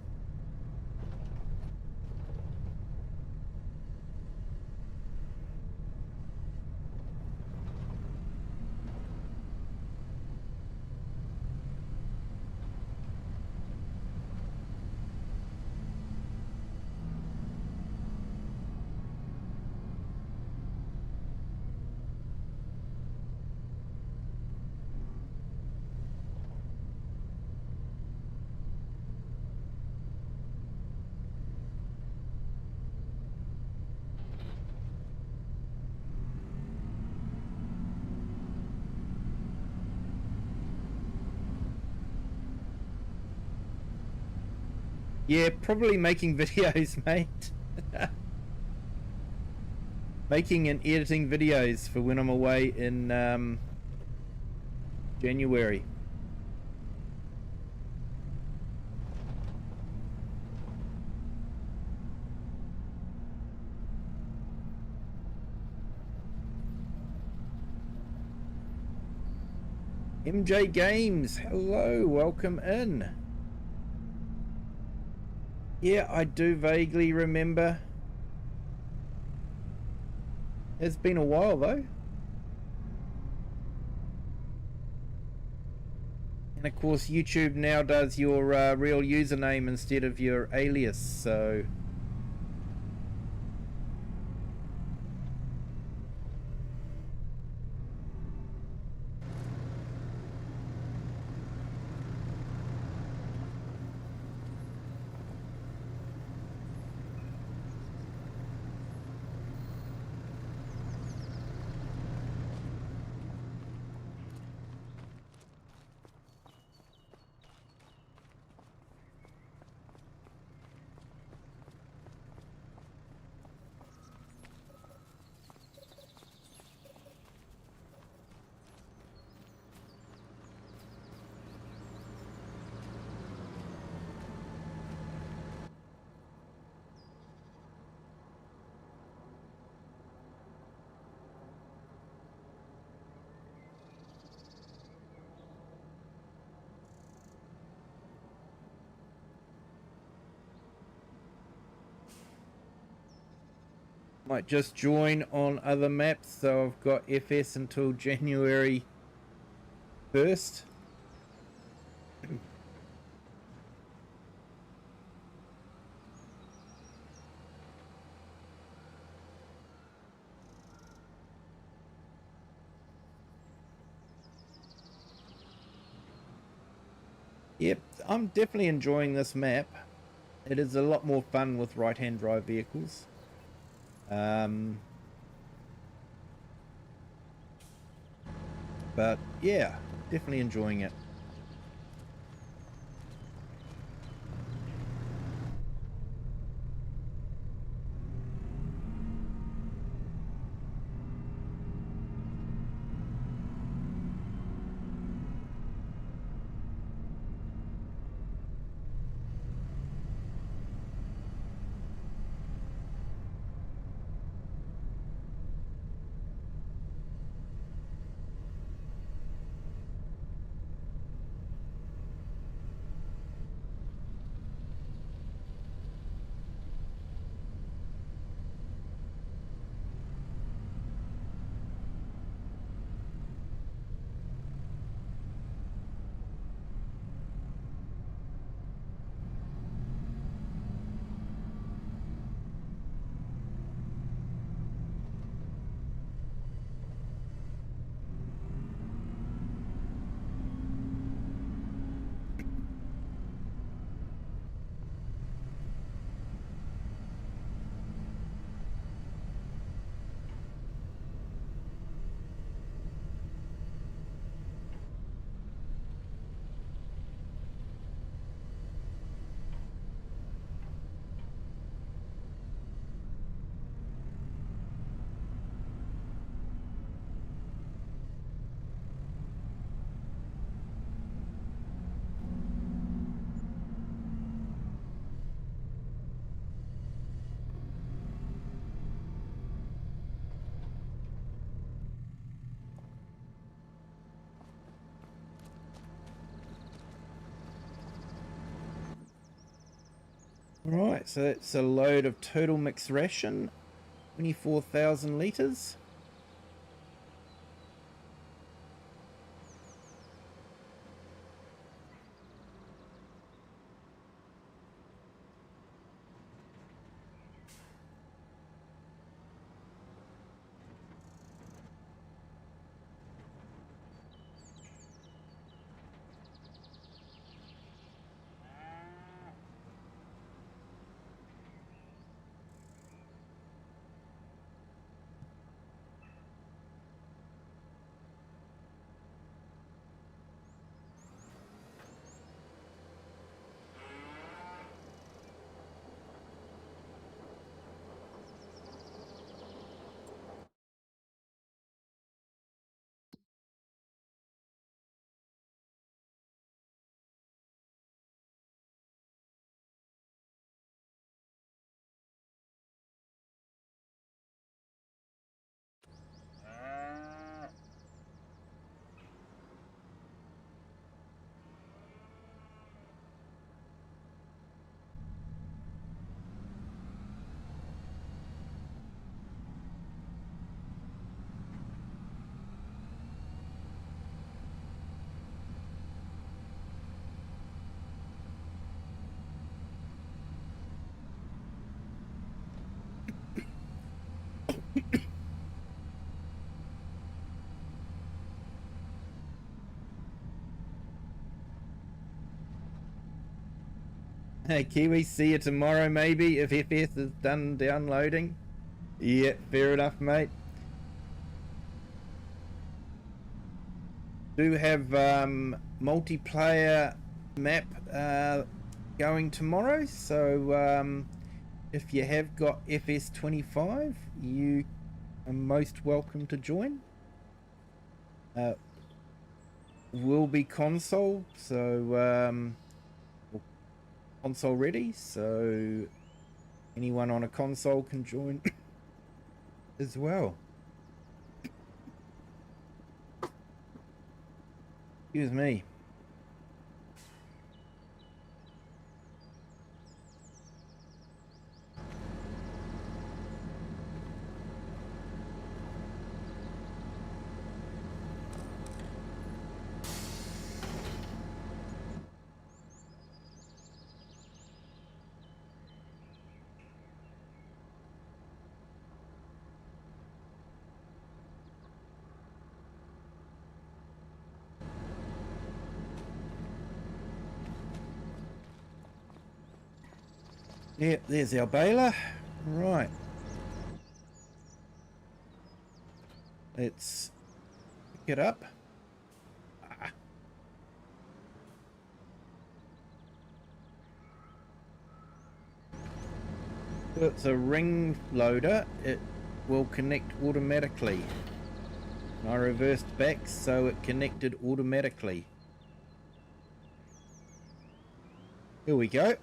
Yeah, probably making videos, mate. making and editing videos for when I'm away in January. MJ Games, hello, welcome in. Yeah, I do vaguely remember. It's been a while though. And of course YouTube now does your real username instead of your alias, so... Might just join on other maps, so I've got FS until January 1st. Yep, I'm definitely enjoying this map. It is a lot more fun with right-hand drive vehicles. But yeah, definitely enjoying it. Right, so that's a load of turtle mix ration, 24,000 litres. Hey, Kiwi, see you tomorrow maybe if FS is done downloading. Yeah, fair enough, mate. Do have multiplayer map going tomorrow, so if you have got FS25, you are most welcome to join. Will be console, so console ready, so anyone on a console can join as well. Excuse me. Yeah, there's our baler. Right. Let's pick it up. So it's a ring loader. It will connect automatically. I reversed back so it connected automatically. Here we go.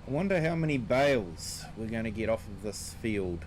I wonder how many bales we're going to get off of this field.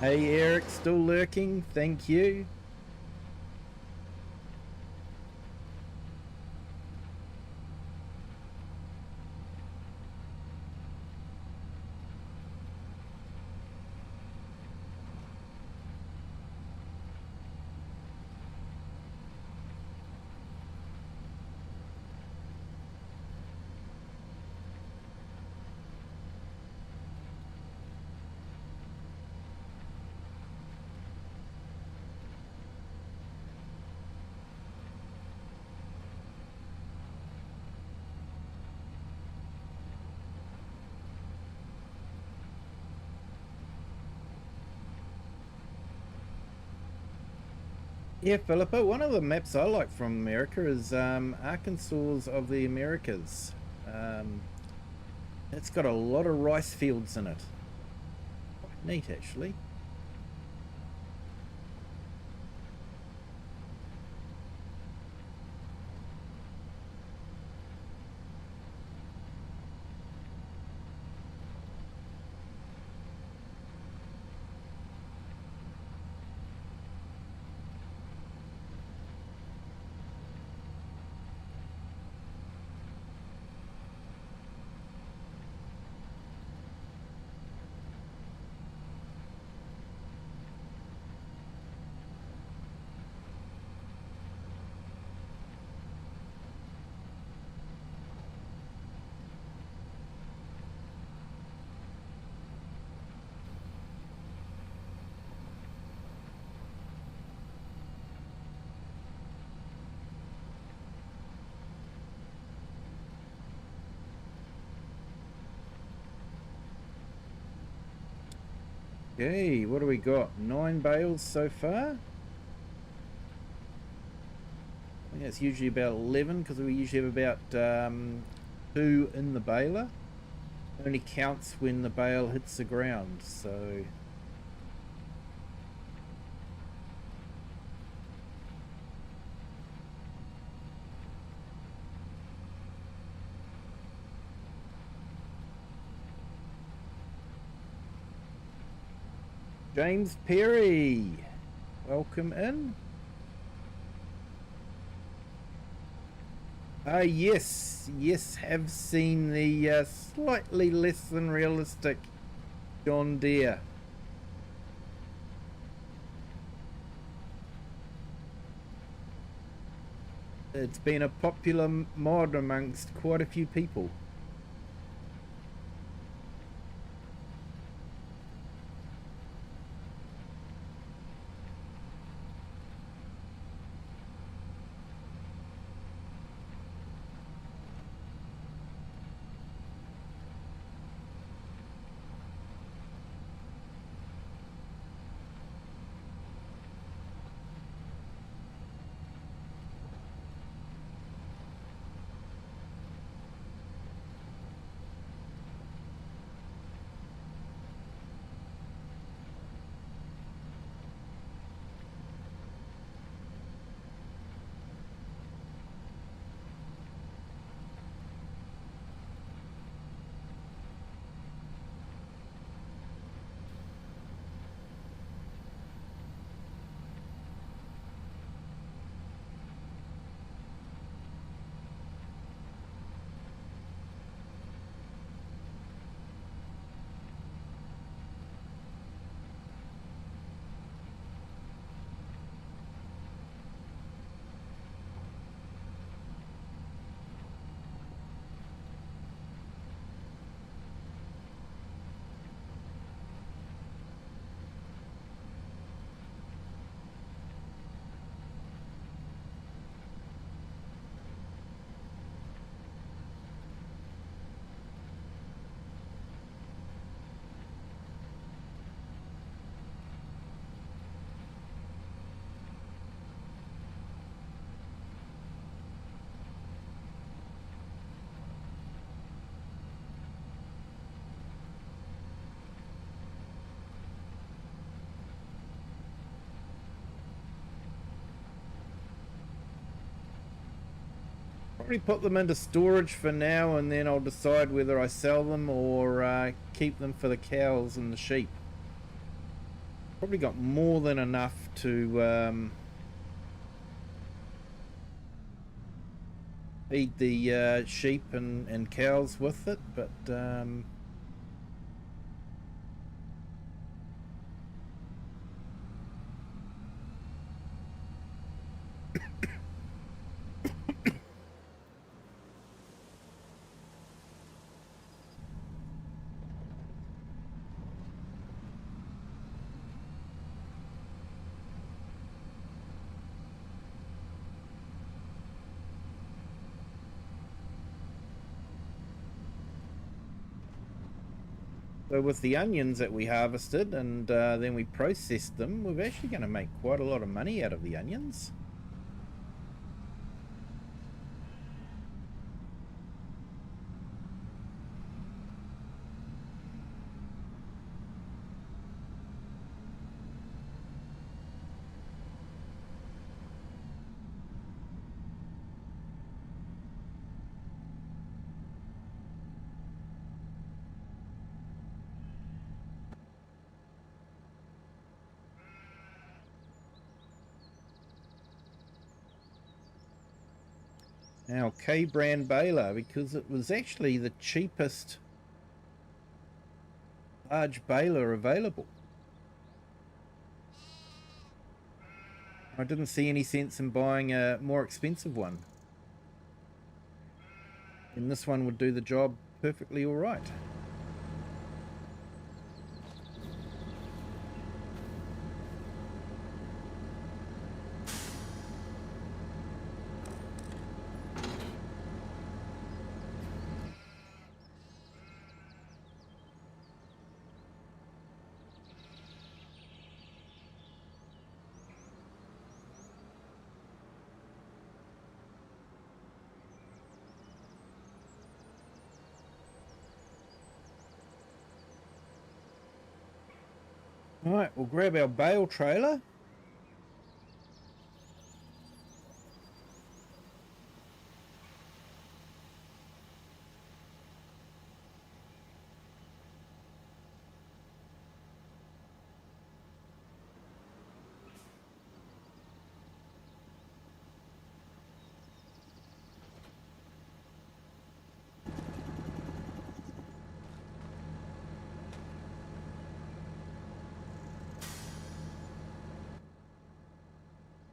Hey Eric, still lurking, thank you. Yeah, Philippa, one of the maps I like from America is Arkansas of the Americas. It's got a lot of rice fields in it. Quite neat, actually. Okay, what do we got? 9 bales so far. I think it's usually about 11 because we usually have about 2 in the baler. It only counts when the bale hits the ground, so... James Perry, welcome in. Yes, have seen the slightly less than realistic John Deere. It's been a popular mod amongst quite a few people. Probably put them into storage for now, and then I'll decide whether I sell them or keep them for the cows and the sheep. Probably got more than enough to feed the sheep and cows with it, but so with the onions that we harvested and then we processed them, we're actually going to make quite a lot of money out of the onions. Now, K-brand baler, because it was actually the cheapest large baler available. I didn't see any sense in buying a more expensive one. And this one would do the job perfectly all right. All right, we'll grab our bale trailer.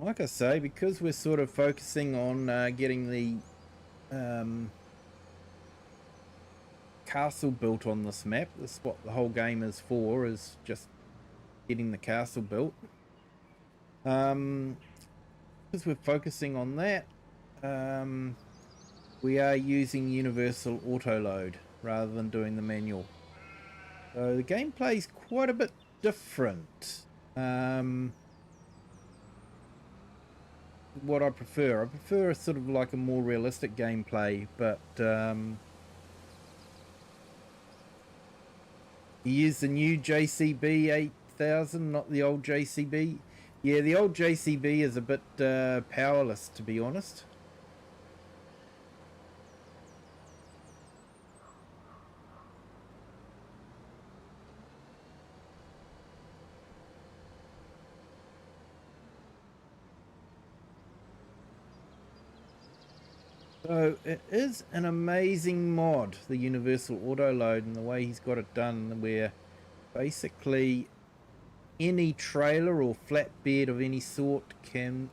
Like I say, because we're sort of focusing on getting the castle built on this map, this is what the whole game is for, is just getting the castle built. Because we're focusing on that, we are using universal auto load rather than doing the manual. So the gameplay is quite a bit different. What I prefer sort of like a more realistic gameplay, but you use the new JCB 8000, not the old JCB. Yeah, the old JCB is a bit powerless, to be honest. So it is an amazing mod, the universal auto load, and the way he's got it done, where basically any trailer or flatbed of any sort can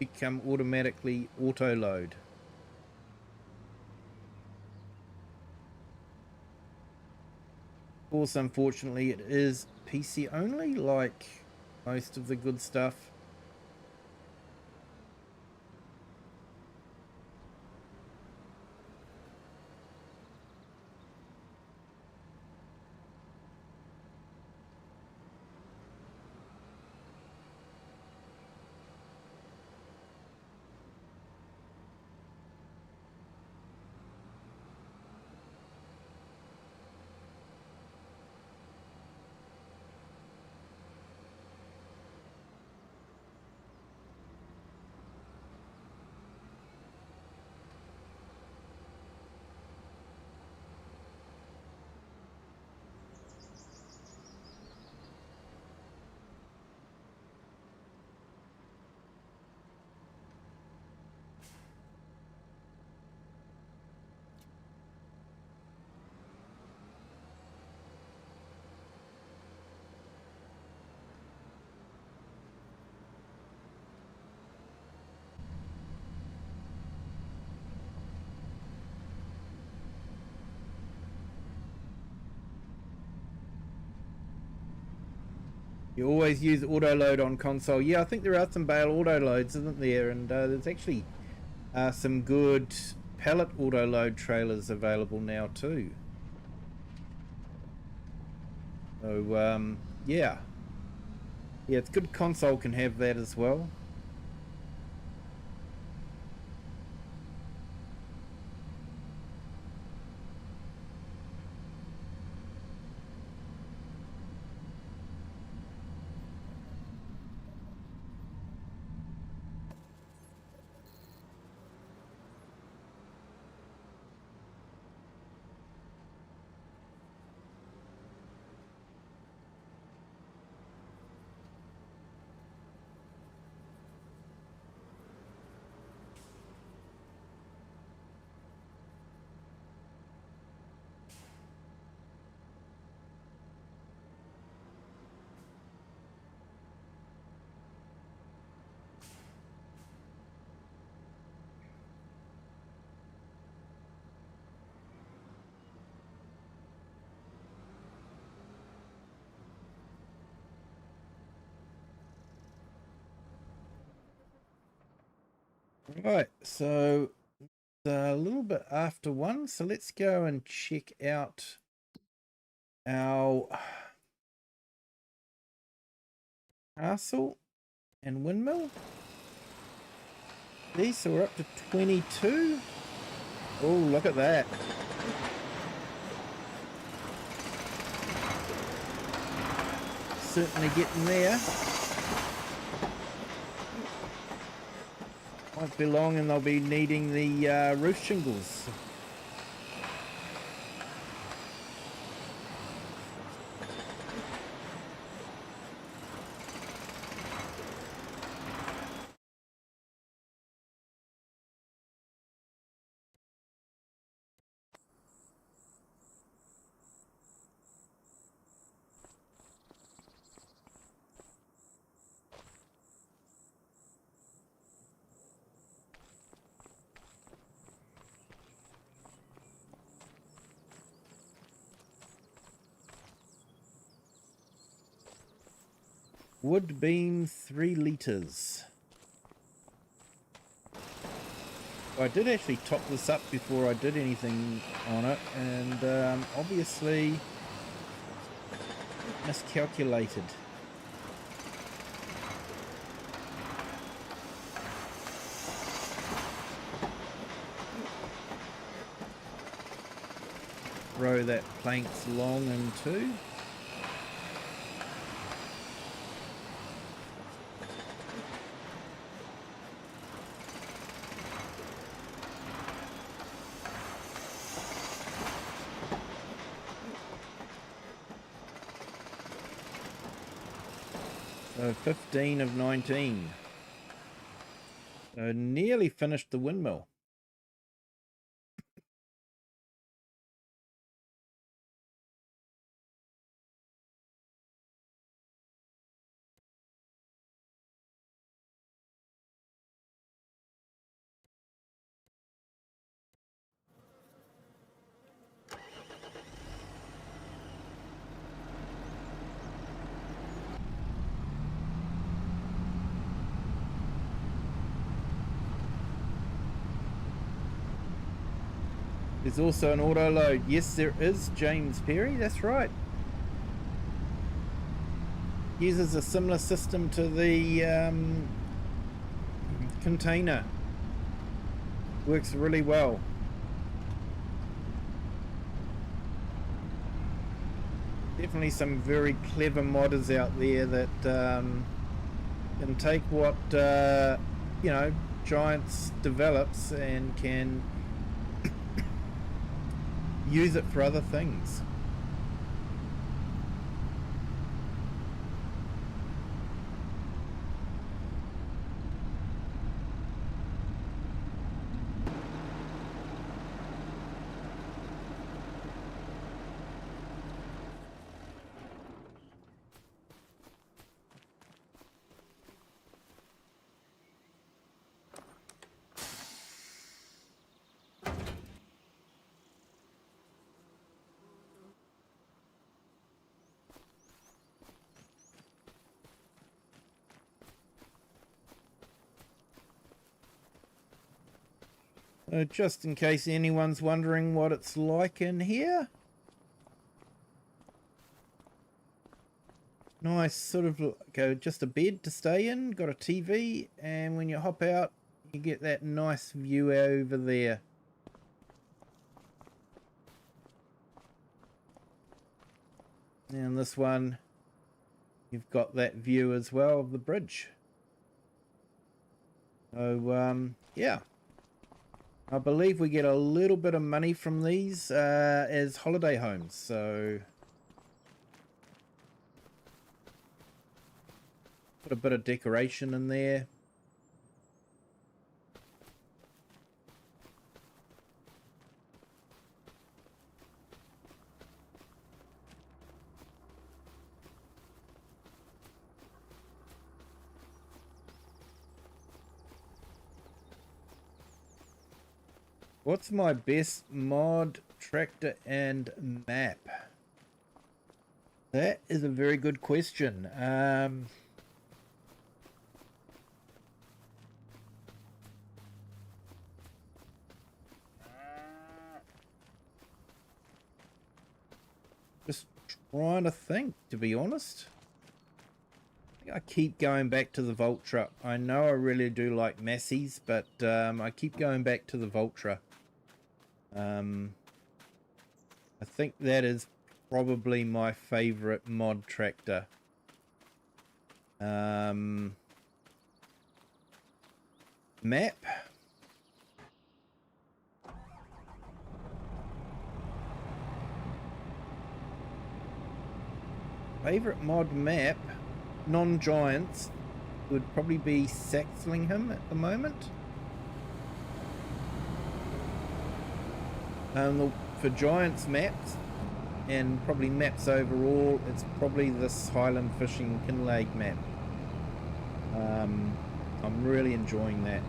become automatically auto load. Of course, unfortunately, it is PC only, like most of the good stuff. You always use auto load on console. Yeah, I think there are some bale auto loads, isn't there? And there's actually some good pallet auto load trailers available now too. So yeah, it's good. Console can have that as well. Right, so it's a little bit after 1, so let's go and check out our castle and windmill. These, so we're up to 22. Oh, look at that. Certainly getting there. Won't be long and they'll be needing the roof shingles. Wood beam 3 litres. I did actually top this up before I did anything on it, and obviously miscalculated. Throw that planks long into. So 15 of 19. So nearly finished the windmill. There's also an auto load. Yes, there is, James Perry. That's right. Uses a similar system to the container. Works really well. Definitely some very clever modders out there that can take what you know, Giants develops and can use it for other things. Just in case anyone's wondering what it's like in here. Nice sort of just a bed to stay in, got a TV, and when you hop out, you get that nice view over there. And this one, you've got that view as well of the bridge. So, yeah. I believe we get a little bit of money from these as holiday homes, so put a bit of decoration in there. What's my best mod, tractor, and map? That is a very good question. Just trying to think, to be honest. I keep going back to the Vultra. I know I really do like Massies, but I keep going back to the Vultra. I think that is probably my favorite mod tractor. Map. Favorite mod map, non-giants, would probably be Saxlingham at the moment. For giants maps, and probably maps overall, it's probably this Highland Fishing Kinlaig map. I'm really enjoying that.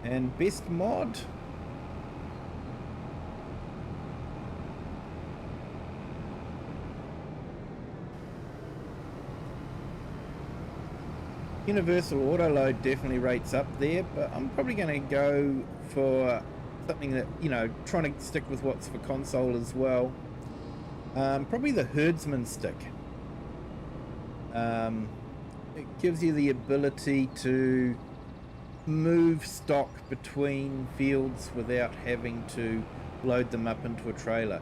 And best mod, Universal Autoload definitely rates up there, but I'm probably going to go for something that, you know, trying to stick with what's for console as well. Probably the Herdsman stick. It gives you the ability to move stock between fields without having to load them up into a trailer.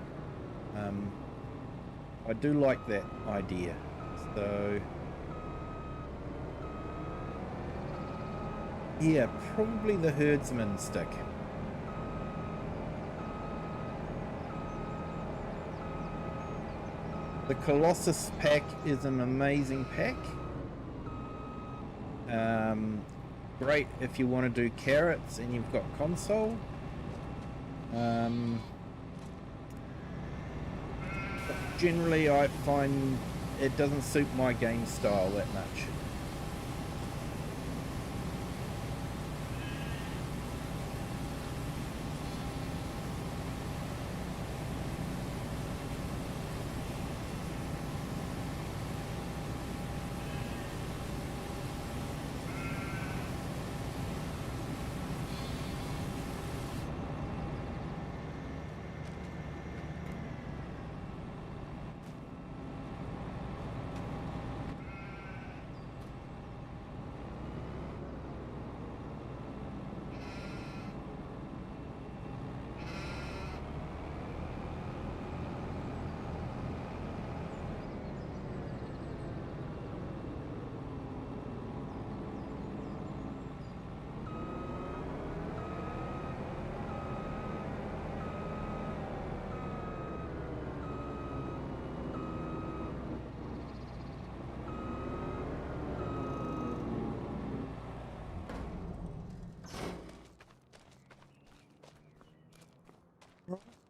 I do like that idea. So yeah, probably the Herdsman stick. The Colossus pack is an amazing pack. Great if you want to do carrots and you've got console. But generally I find it doesn't suit my game style that much.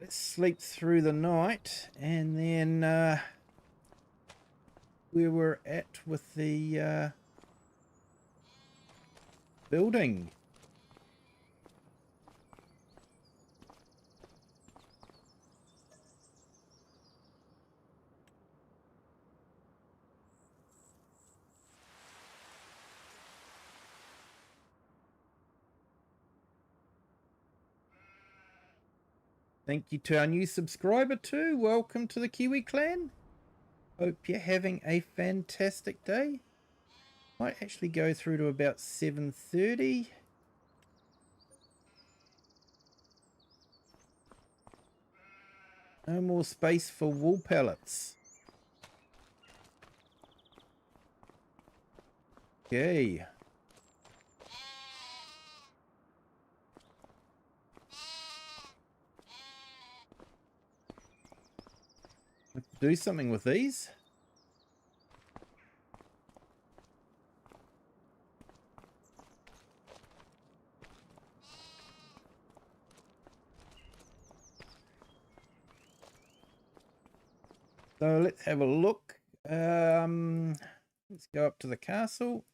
Let's sleep through the night, and then where we're at with the building. Thank you to our new subscriber too. Welcome to the Kiwi clan. Hope you're having a fantastic day. Might actually go through to about 7:30. No more space for wool pellets. Okay. Have to do something with these. So let's have a look. Let's go up to the castle.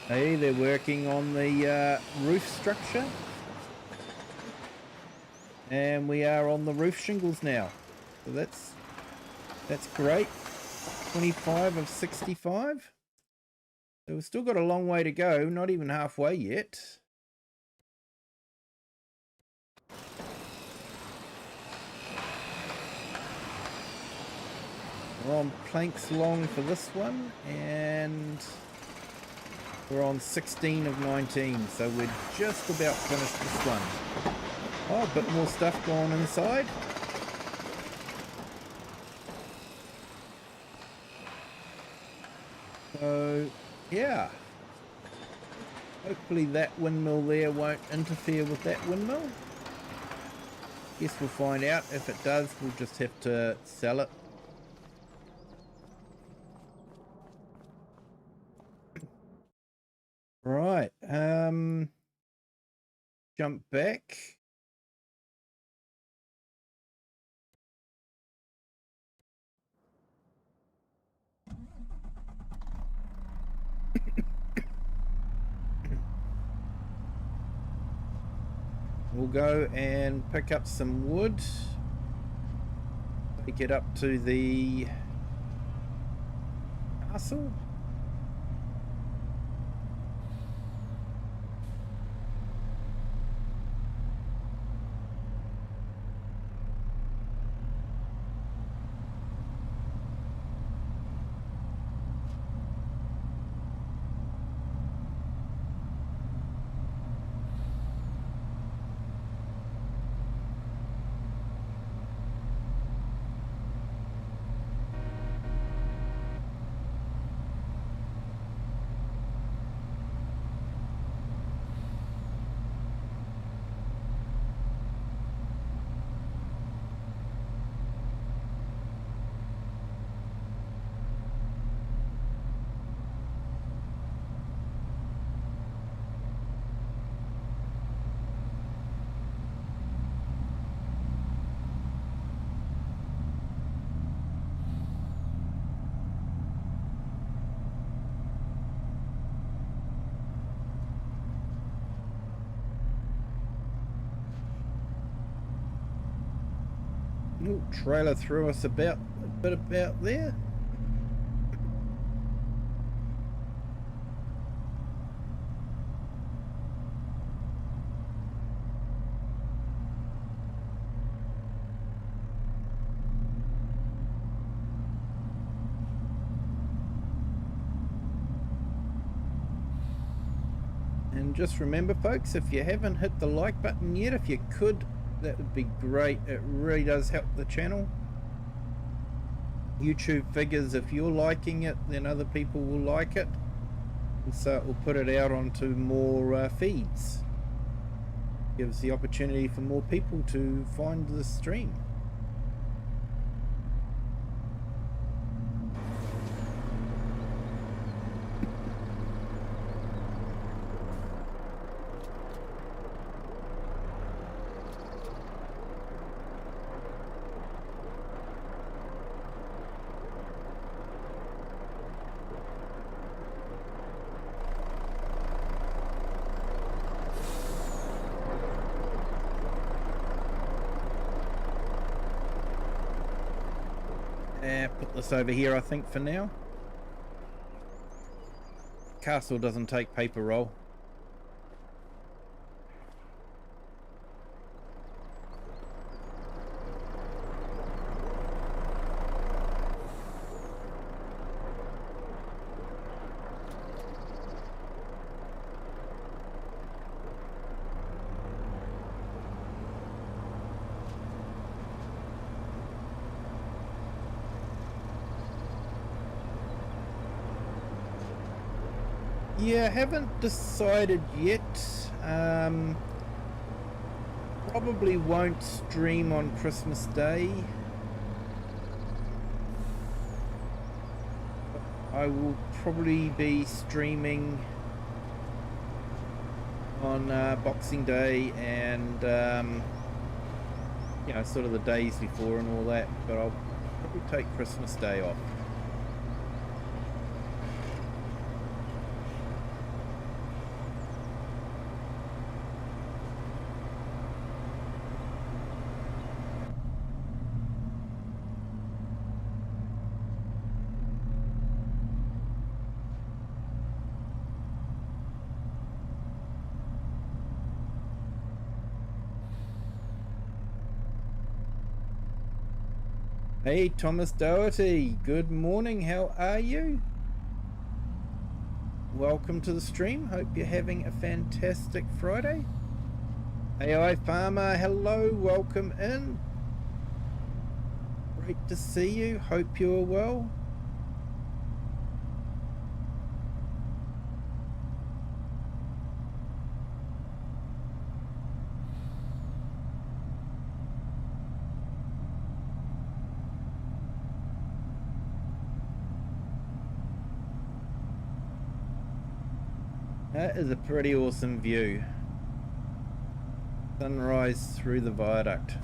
Hey, they're working on the roof structure. And we are on the roof shingles now. So that's great. 25 of 65. So we've still got a long way to go, not even halfway yet. We're on planks long for this one, and we're on 16 of 19, so we're just about finished this one. Oh, a bit more stuff going inside. So, yeah. Hopefully that windmill there won't interfere with that windmill. Guess we'll find out. If it does, we'll just have to sell it. Right, jump back. We'll go and pick up some wood. Take it up to the castle. Ooh, trailer threw us a bit about there. And just remember folks, if you haven't hit the like button yet, if you could, that would be great. It really does help the channel. YouTube figures if you're liking it, then other people will like it, and so it will put it out onto more feeds. Gives the opportunity for more people to find the stream. Put this over here, I think, for now. Castle doesn't take paper roll. Yeah, haven't decided yet. Probably won't stream on Christmas Day. I will probably be streaming on Boxing Day and you know, sort of the days before and all that, but I'll probably take Christmas Day off. Hey Thomas Doherty, good morning, how are you? Welcome to the stream, hope you're having a fantastic Friday. AI Farmer, hello, welcome in. Great to see you, hope you're well. That is a pretty awesome view. Sunrise through the viaduct.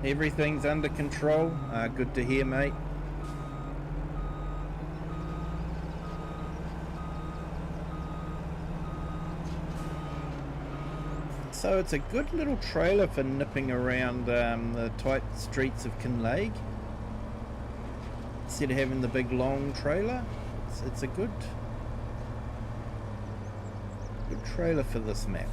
Everything's under control. Good to hear, mate. So it's a good little trailer for nipping around the tight streets of Kinlaig. Instead of having the big long trailer, it's a good trailer for this map.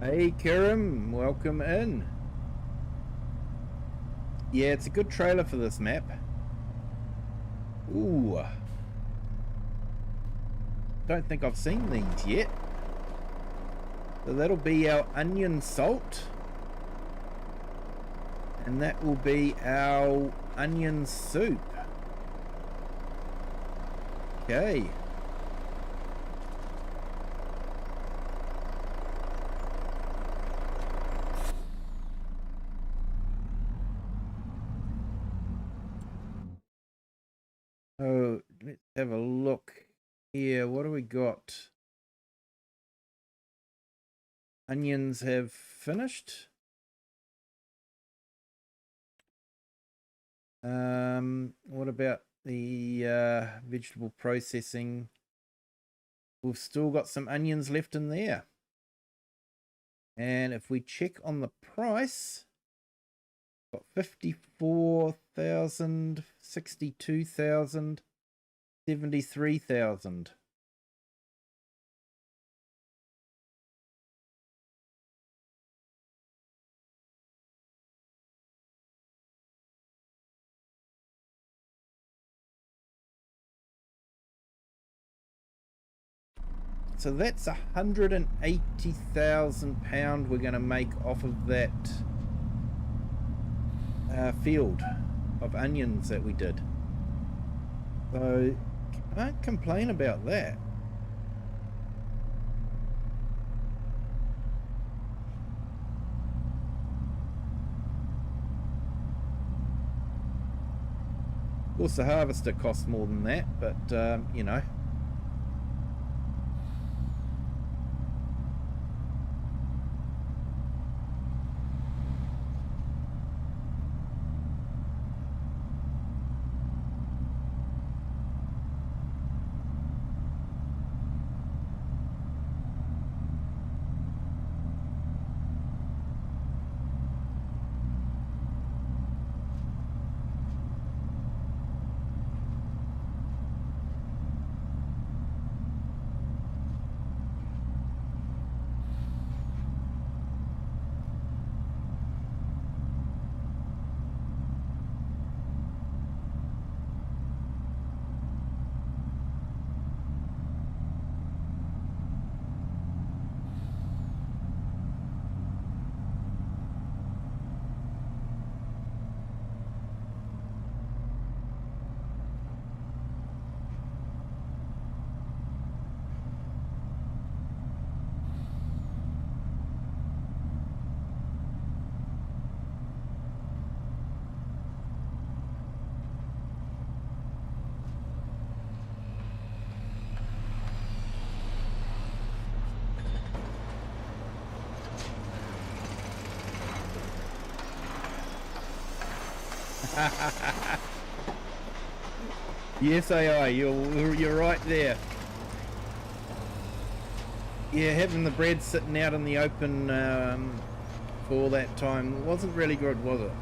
Hey Kirim, welcome in. Yeah, it's a good trailer for this map. Ooh. Don't think I've seen these yet. So that'll be our onion salt. And that will be our onion soup. Okay. Oh, let's have a look here. What do we got? Onions have finished. What about the vegetable processing? We've still got some onions left in there. And if we check on the price, got 54,000, 62,000, 73,000. So that's £180,000 we're going to make off of that field of onions that we did. So can't complain about that. Of course, the harvester costs more than that, but you know. Yes, AI, you're right there. Yeah, having the bread sitting out in the open for all that time wasn't really good, was it?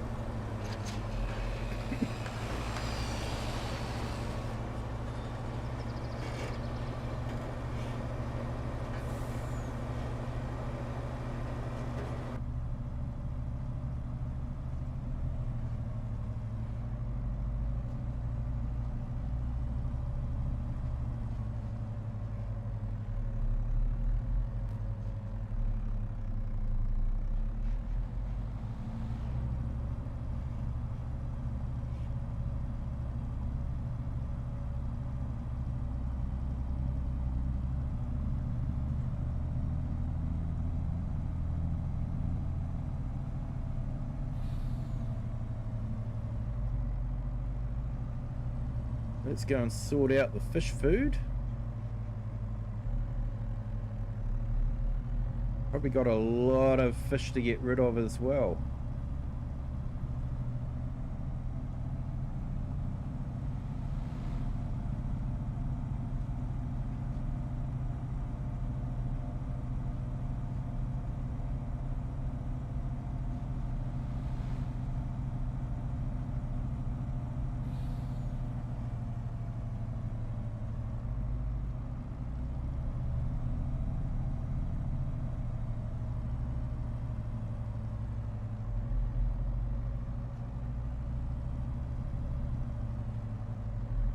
Let's go and sort out the fish food. Probably got a lot of fish to get rid of as well.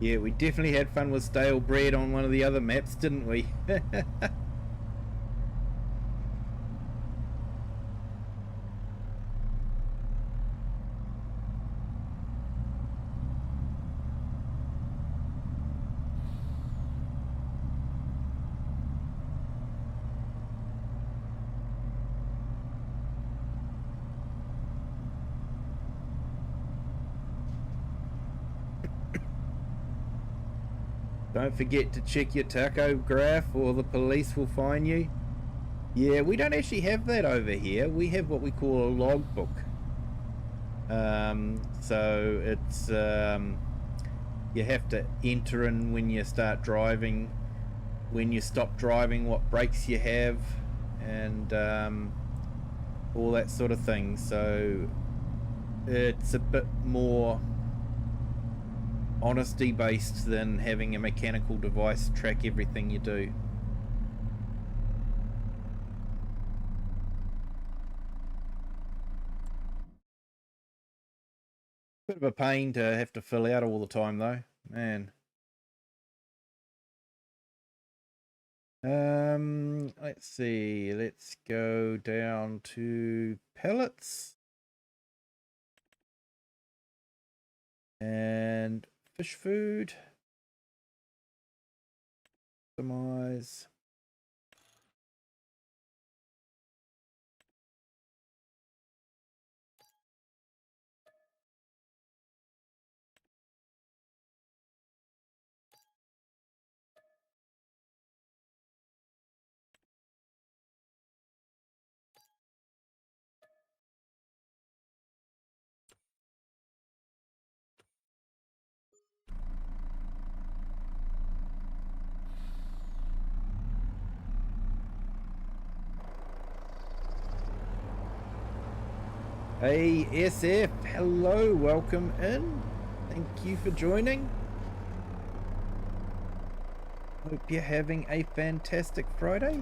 Yeah, we definitely had fun with stale bread on one of the other maps, didn't we? Don't forget to check your tachograph or the police will fine you. Yeah, we don't actually have that over here. We have what we call a logbook. So it's you have to enter in when you start driving, when you stop driving, what brakes you have, and all that sort of thing. So it's a bit more honesty based than having a mechanical device track everything you do. Bit of a pain to have to fill out all the time though, man. Let's see, let's go down to pellets and fish food, customize. Hey SF, hello, welcome in. Thank you for joining. Hope you're having a fantastic Friday.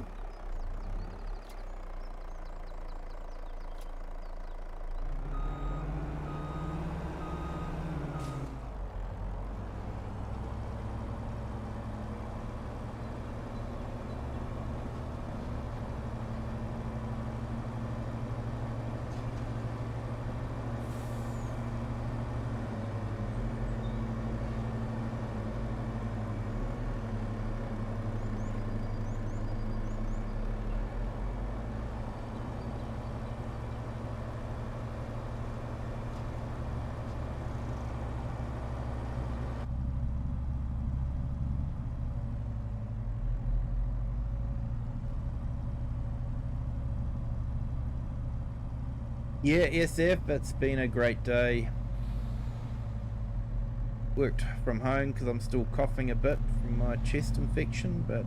Yeah, SF, it's been a great day. Worked from home because I'm still coughing a bit from my chest infection, but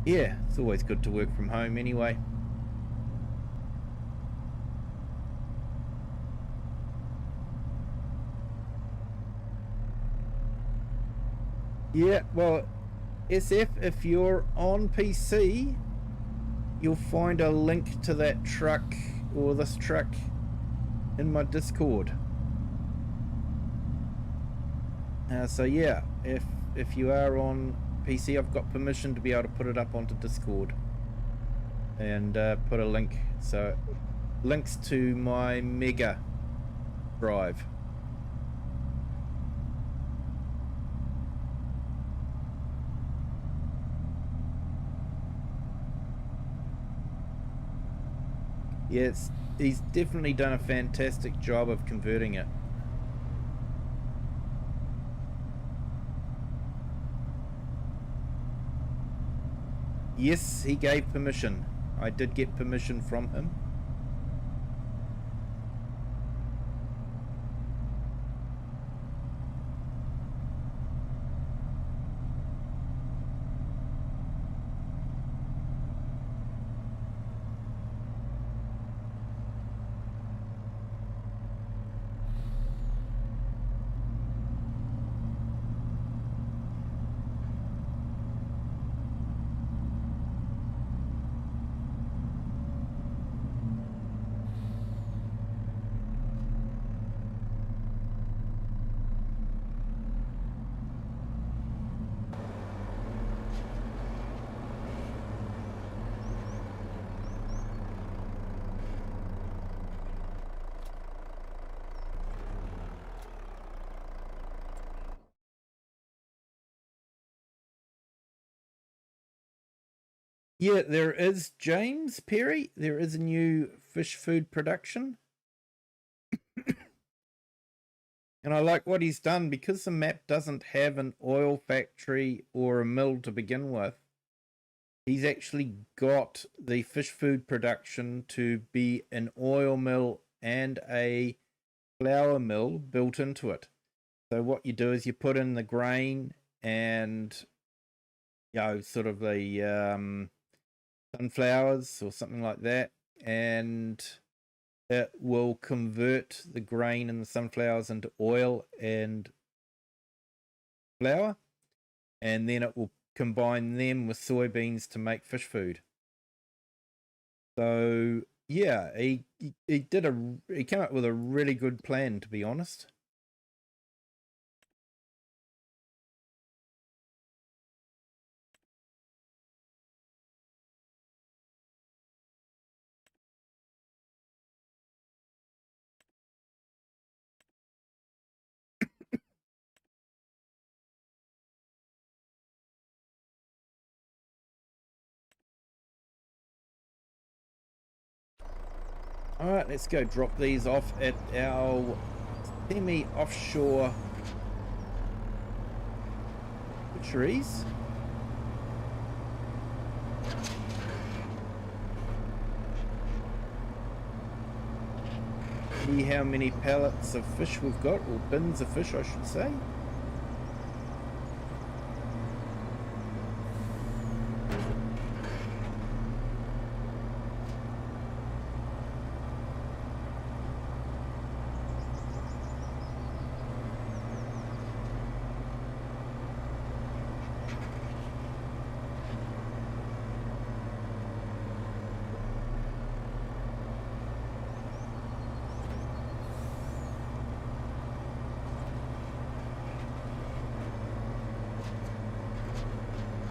yeah, it's always good to work from home anyway. Yeah, well, SF, if you're on PC, you'll find a link to that truck or this truck in my Discord. So yeah, if you are on PC, I've got permission to be able to put it up onto Discord and put a link. So links to my Mega Drive. Yes, he's definitely done a fantastic job of converting it. Yes, he gave permission. I did get permission from him. Yeah, there is, James Perry. There is a new fish food production. And I like what he's done because the map doesn't have an oil factory or a mill to begin with. He's actually got the fish food production to be an oil mill and a flour mill built into it. So what you do is you put in the grain and, you know, sort of the sunflowers or something like that, and it will convert the grain and the sunflowers into oil and flour, and then it will combine them with soybeans to make fish food. So yeah, he came up with a really good plan, to be honest. All right, let's go drop these off at our semi-offshore fisheries. See how many pallets of fish we've got, or bins of fish, I should say.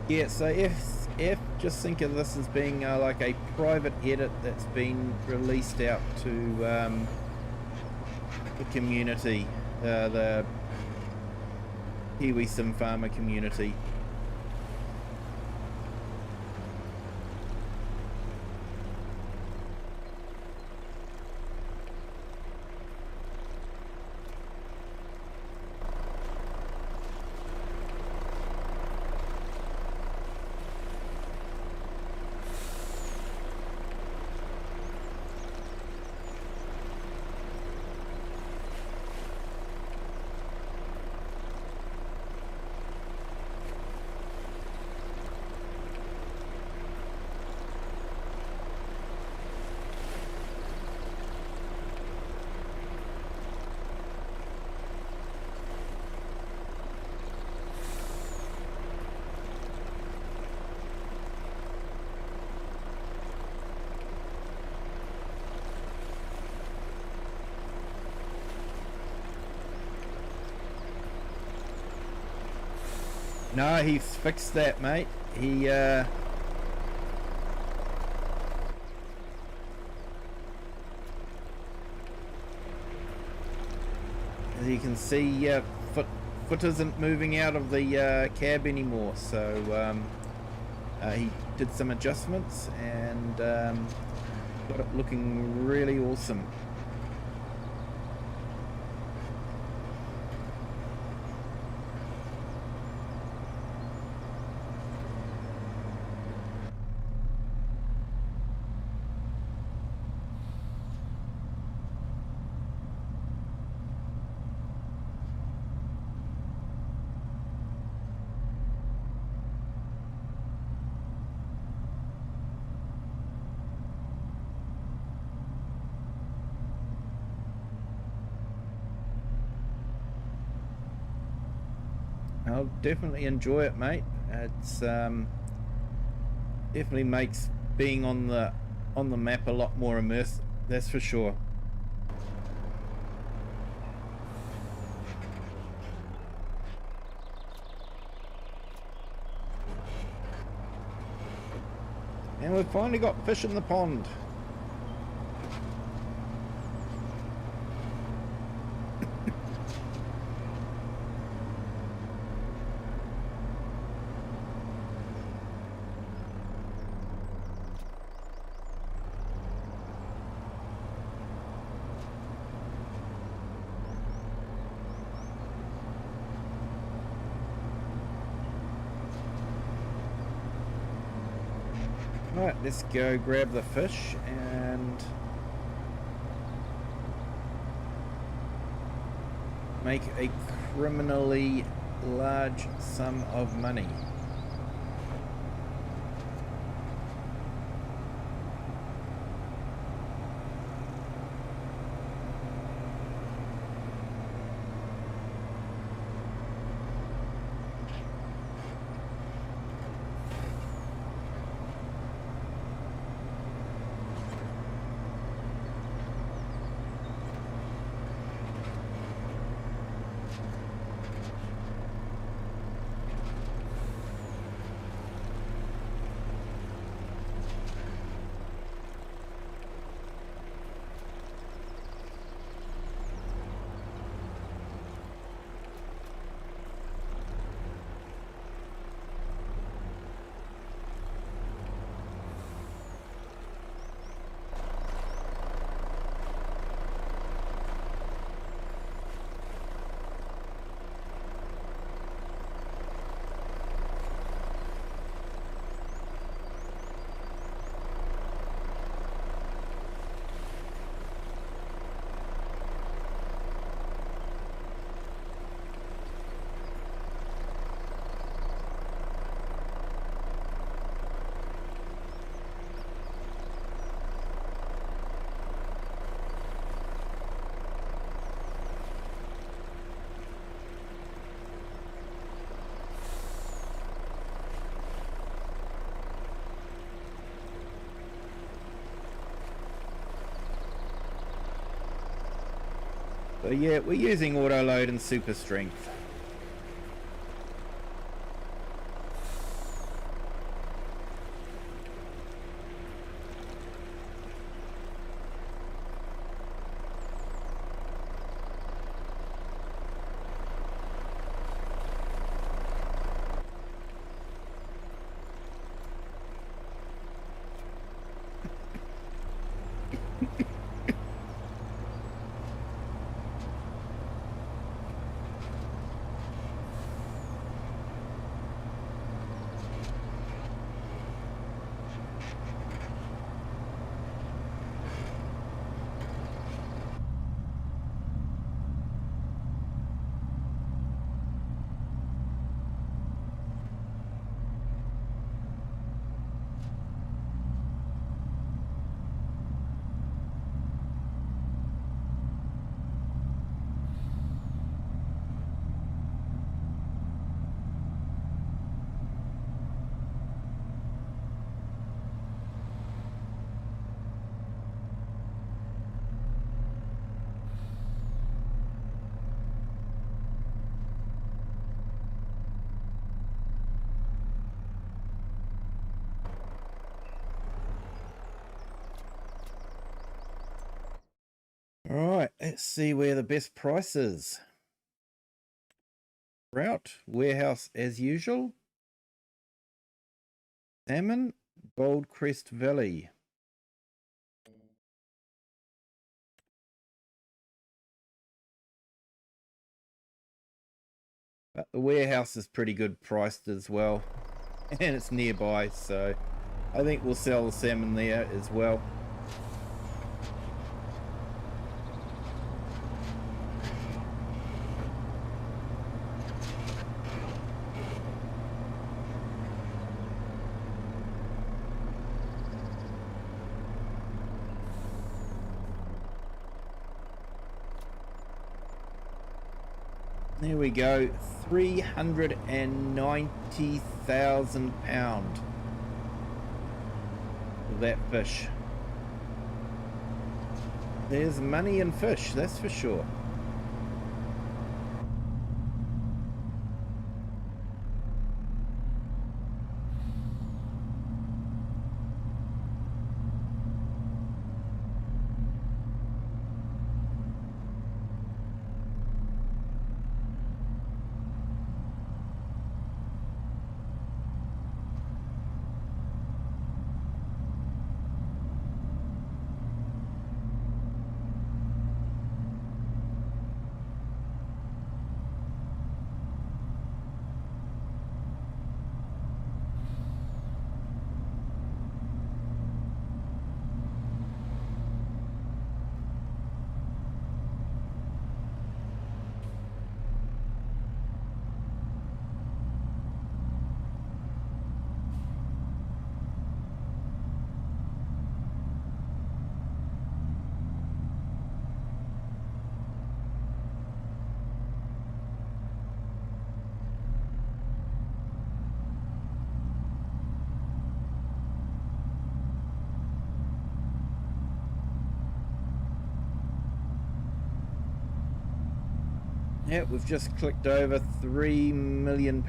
Yeah, so if just think of this as being like a private edit that's been released out to the community, the Kiwi sim farmer community. No, he's fixed that, mate. He as you can see, foot isn't moving out of the cab anymore, so he did some adjustments and got it looking really awesome. I'll definitely enjoy it, mate. It's definitely makes being on the map a lot more immersive. That's for sure. And we've finally got fish in the pond. Alright, let's go grab the fish and make a criminally large sum of money. So yeah, we're using auto load and super strength. Alright, let's see where the best price is. Route, warehouse as usual. Salmon, Gold Crest Valley. But the warehouse is pretty good priced as well. And it's nearby, so I think we'll sell the salmon there as well. There we go, £390,000 for that fish. There's money in fish, that's for sure. Yeah, we've just clicked over £3 million.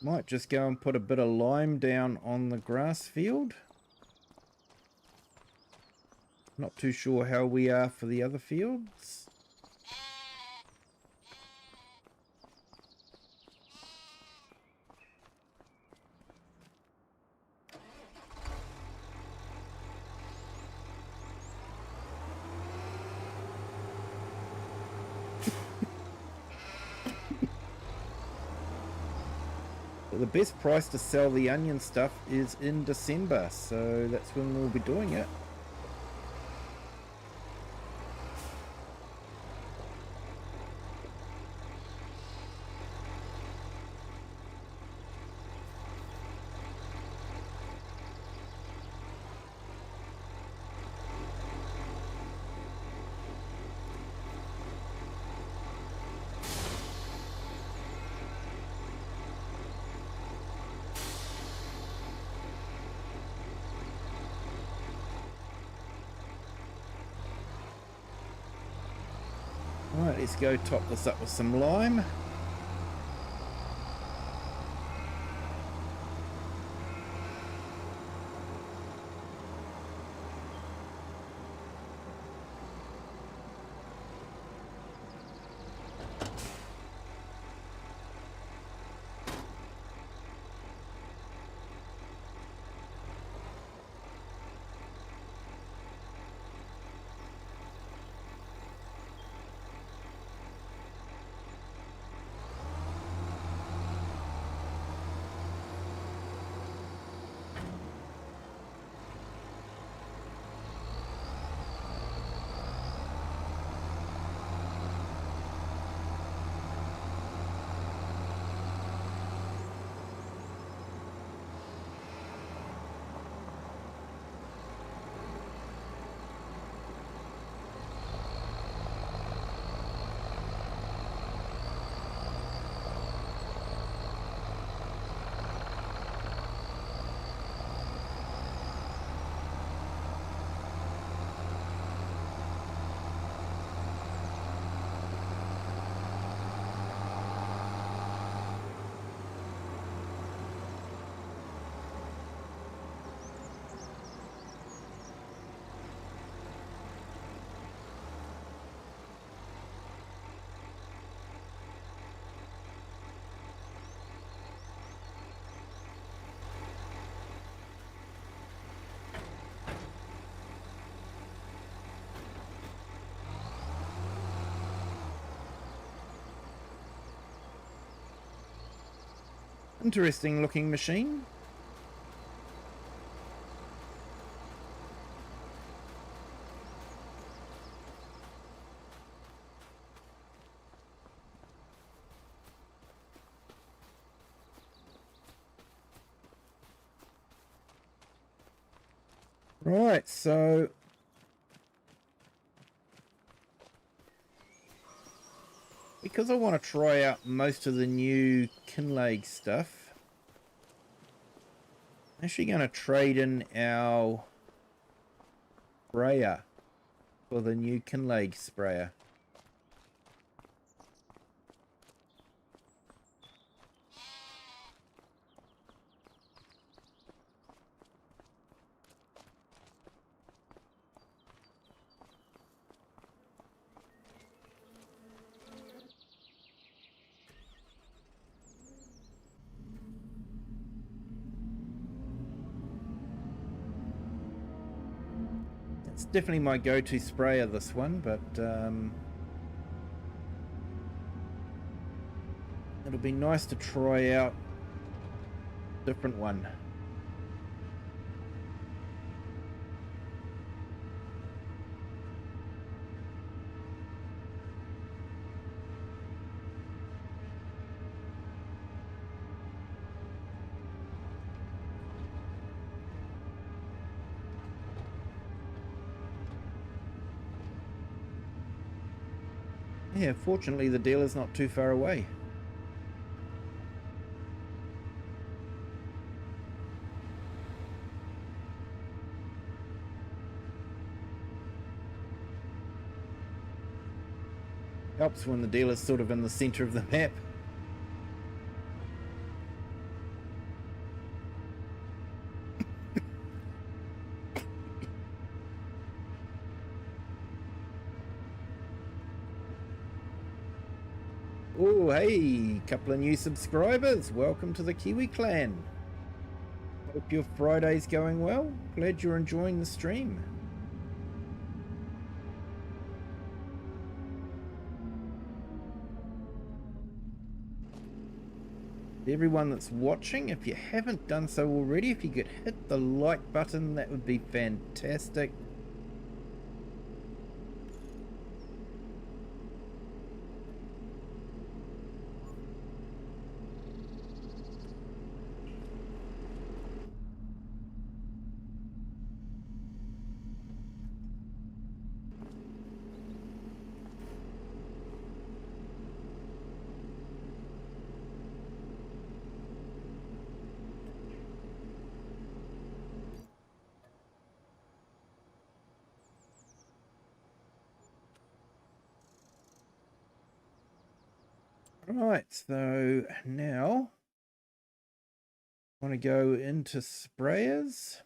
Might just go and put a bit of lime down on the grass field. Not too sure how we are for the other fields. But the best price to sell the onion stuff is in December, so that's when we'll be doing it. Alright, let's go top this up with some lime. Interesting looking machine. Right, so because I want to try out most of the new Kinlaig stuff, I'm actually going to trade in our sprayer for the new Kinlaig sprayer. It's definitely my go-to sprayer, this one, but it'll be nice to try out a different one. Yeah, fortunately the dealer's not too far away. Helps when the dealer's sort of in the center of the map. Oh, hey, couple of new subscribers. Welcome to the Kiwi clan. Hope your Friday's going well. Glad you're enjoying the stream. Everyone that's watching, if you haven't done so already, if you could hit the like button, that would be fantastic. Right, so now I want to go into sprayers.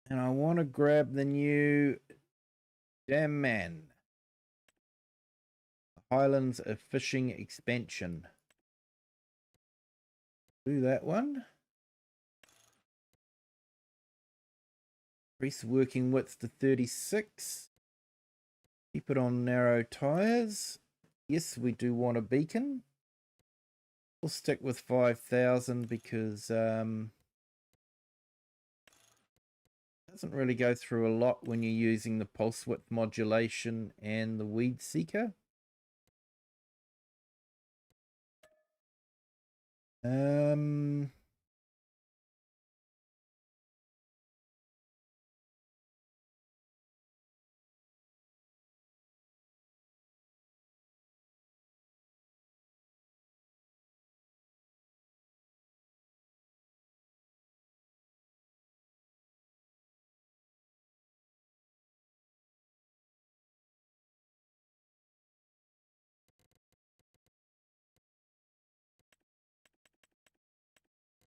And I want to grab the new Damn Man Highlands of Fishing expansion. Do that one. Increase working width to 36. Keep it on narrow tires. Yes, we do want a beacon. We'll stick with 5,000 because doesn't really go through a lot when you're using the pulse width modulation and the weed seeker.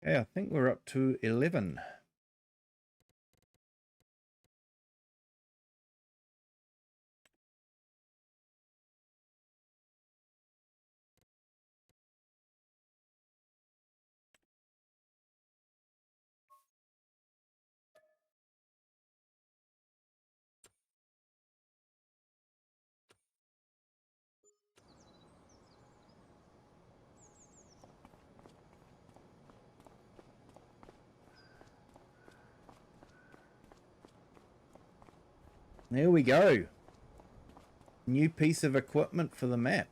Okay, I think we're up to 11. There we go. New piece of equipment for the map.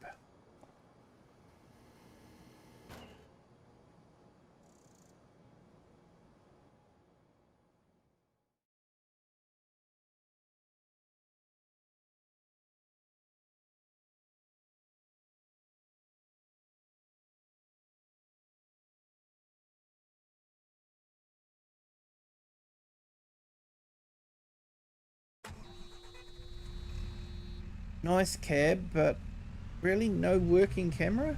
Nice cab, but really no working camera.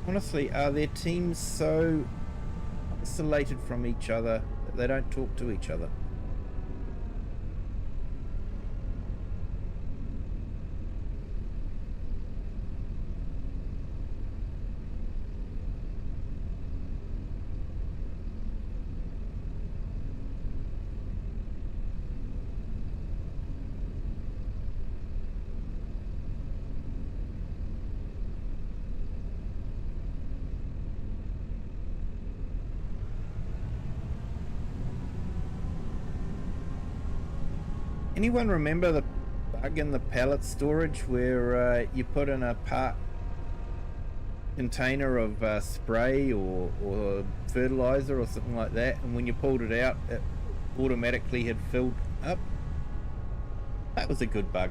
Honestly, are their teams so isolated from each other that they don't talk to each other? Anyone remember the bug in the pallet storage where you put in a part container of spray or fertilizer or something like that, and when you pulled it out, it automatically had filled up? That was a good bug.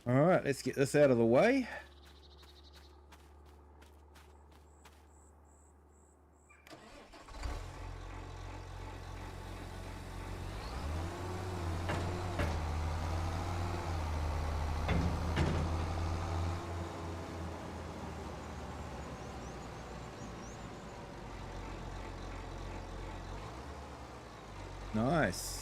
All right, let's get this out of the way. Nice.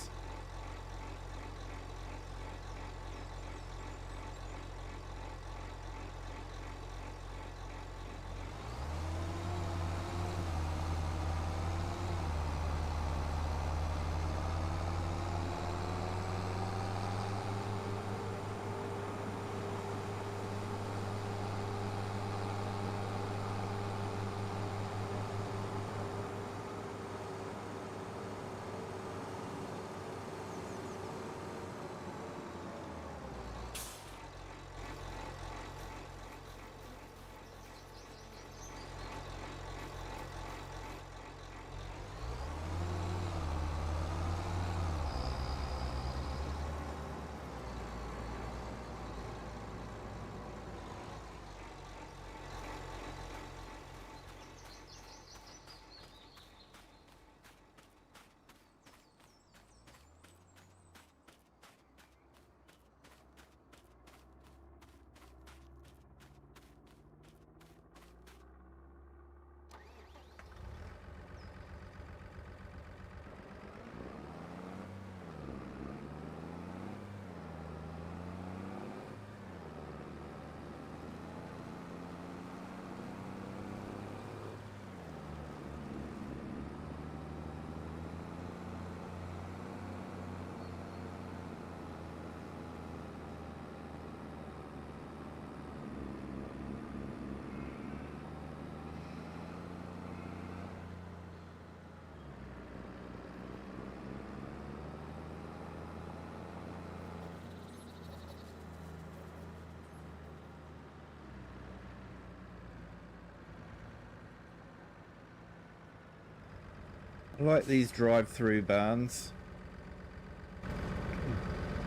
I like these drive-through barns.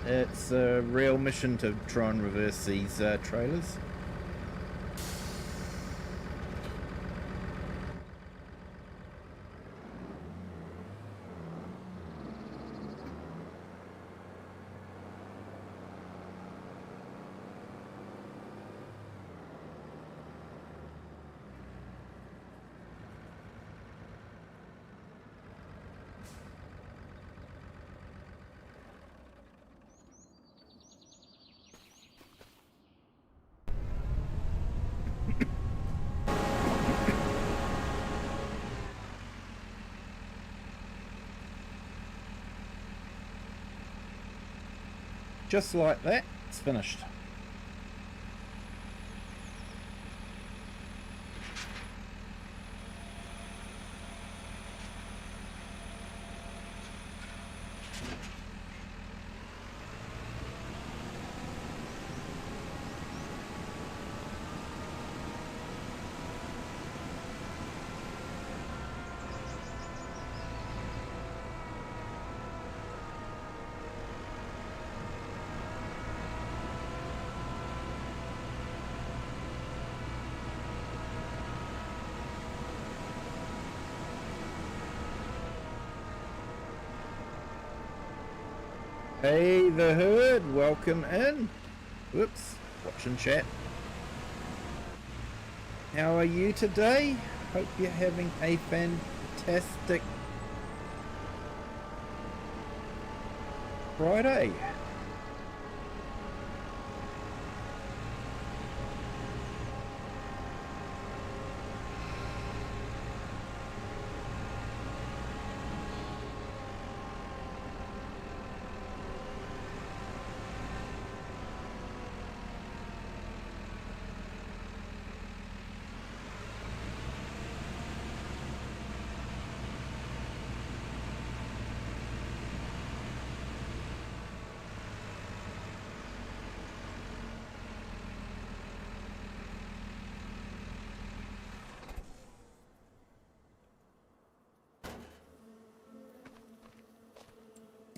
It's a real mission to try and reverse these trailers. Just like that, it's finished. Hey, the herd, welcome in. Whoops, watching chat. How are you today? Hope you're having a fantastic Friday.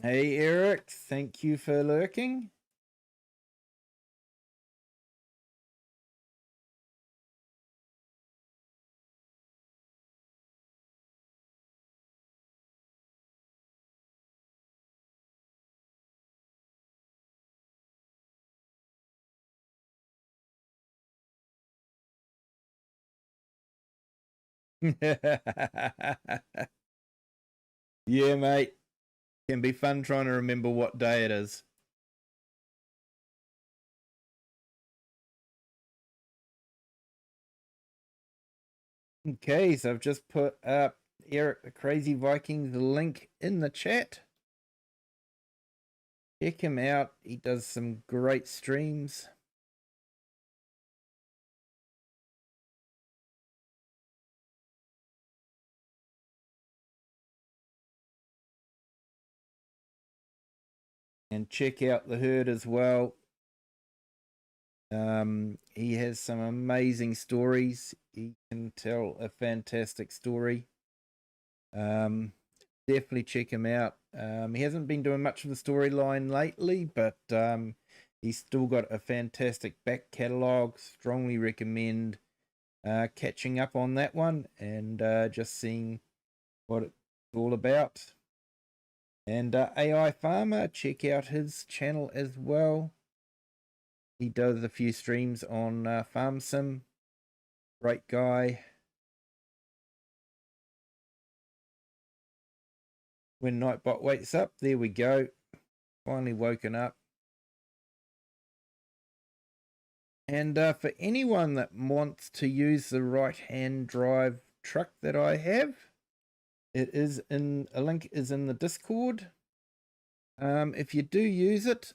Hey Eric, thank you for lurking. Yeah, mate. Can be fun trying to remember what day it is. Okay, so I've just put up Eric the Crazy Vikings link in the chat. Check him out. He does some great streams. And check out the herd as well. He has some amazing stories. He can tell a fantastic story. Definitely check him out. He hasn't been doing much of the storyline lately, but he's still got a fantastic back catalogue. Strongly recommend catching up on that one and just seeing what it's all about. And AI Farmer, check out his channel as well. He does a few streams on Farm Sim. Great guy. When Nightbot wakes up, there we go. Finally woken up. And for anyone that wants to use the right-hand drive truck that I have, it is in a link is in the Discord. If you do use it,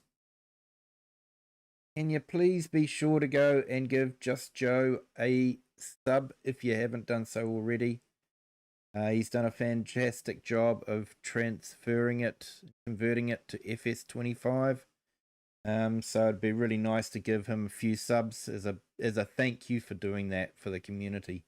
can you please be sure to go and give Just Joe a sub if you haven't done so already. He's done a fantastic job of transferring it, converting it to FS25. So it'd be really nice to give him a few subs as a thank you for doing that for the community.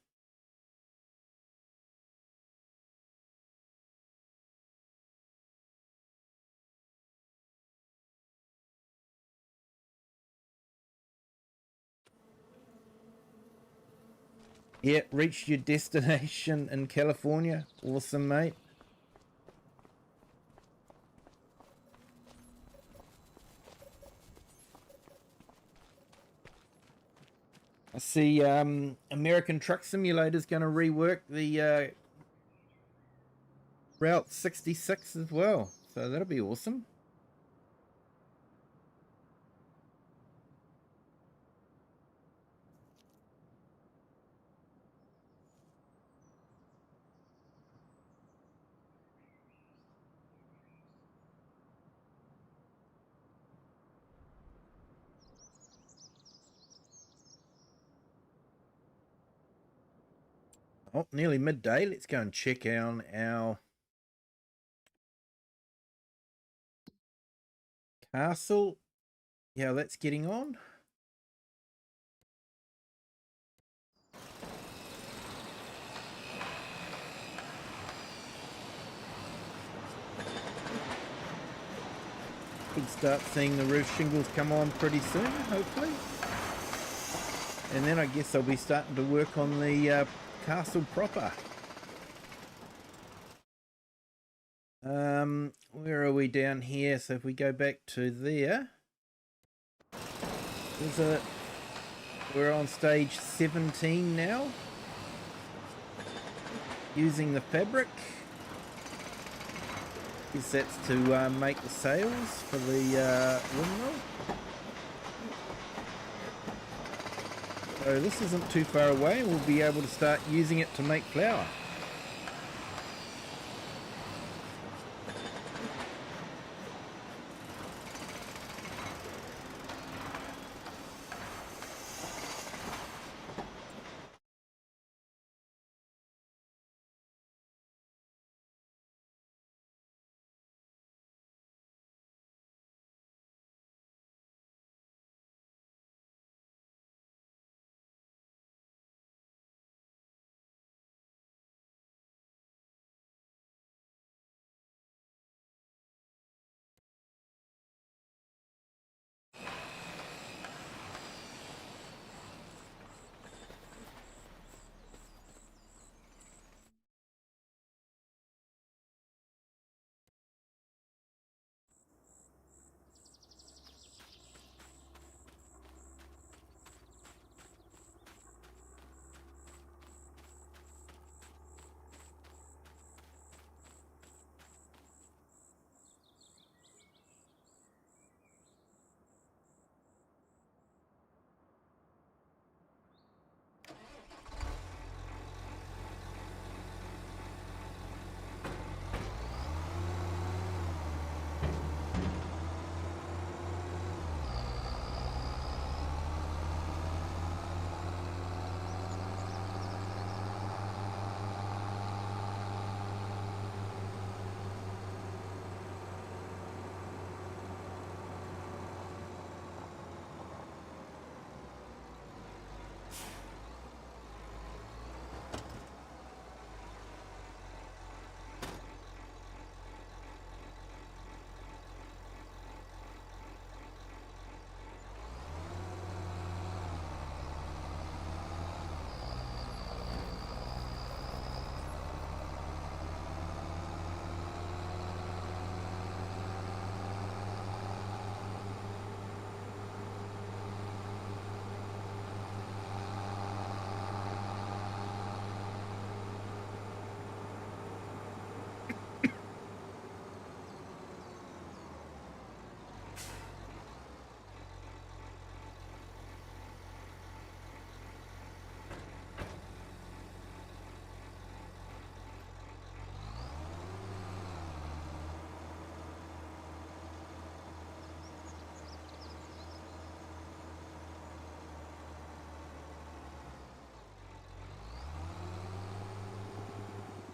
Yeah, reached your destination in California. Awesome, mate. I see American Truck Simulator is going to rework the Route 66 as well. So that'll be awesome. Oh, nearly midday. Let's go and check on our castle. Yeah, that's getting on. Could start seeing the roof shingles come on pretty soon, hopefully. And then I guess I'll be starting to work on the castle proper. Where are we down here? So if we go back to there, we're on stage 17 now, using the fabric. Guess that's to make the sails for the windmill. So this isn't too far away. We'll be able to start using it to make flour.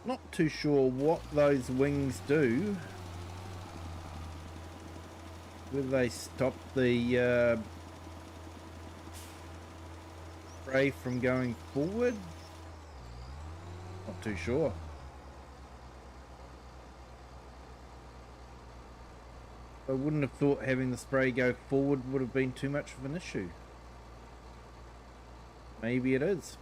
Not too sure what those wings do. Whether they stop the spray from going forward? Not too sure. I wouldn't have thought having the spray go forward would have been too much of an issue. Maybe it is.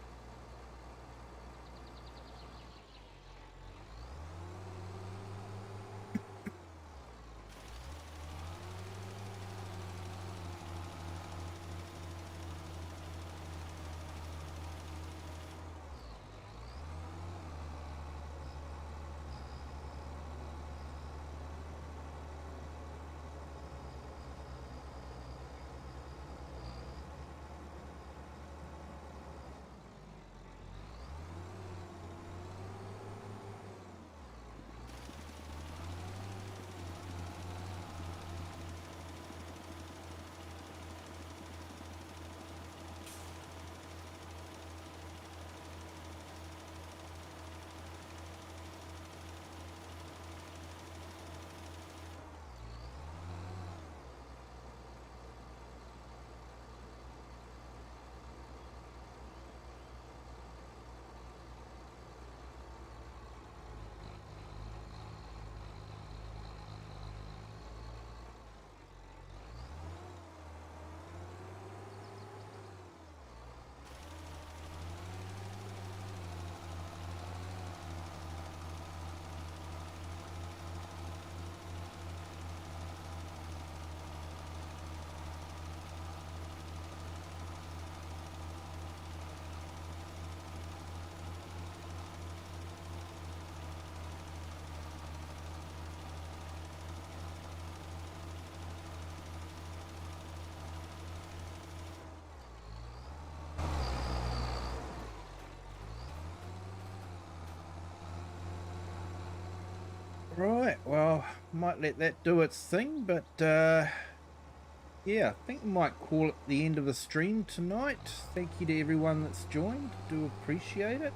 Right, well, might let that do its thing, but yeah, I think we might call it the end of the stream tonight. Thank you to everyone that's joined. Do appreciate it.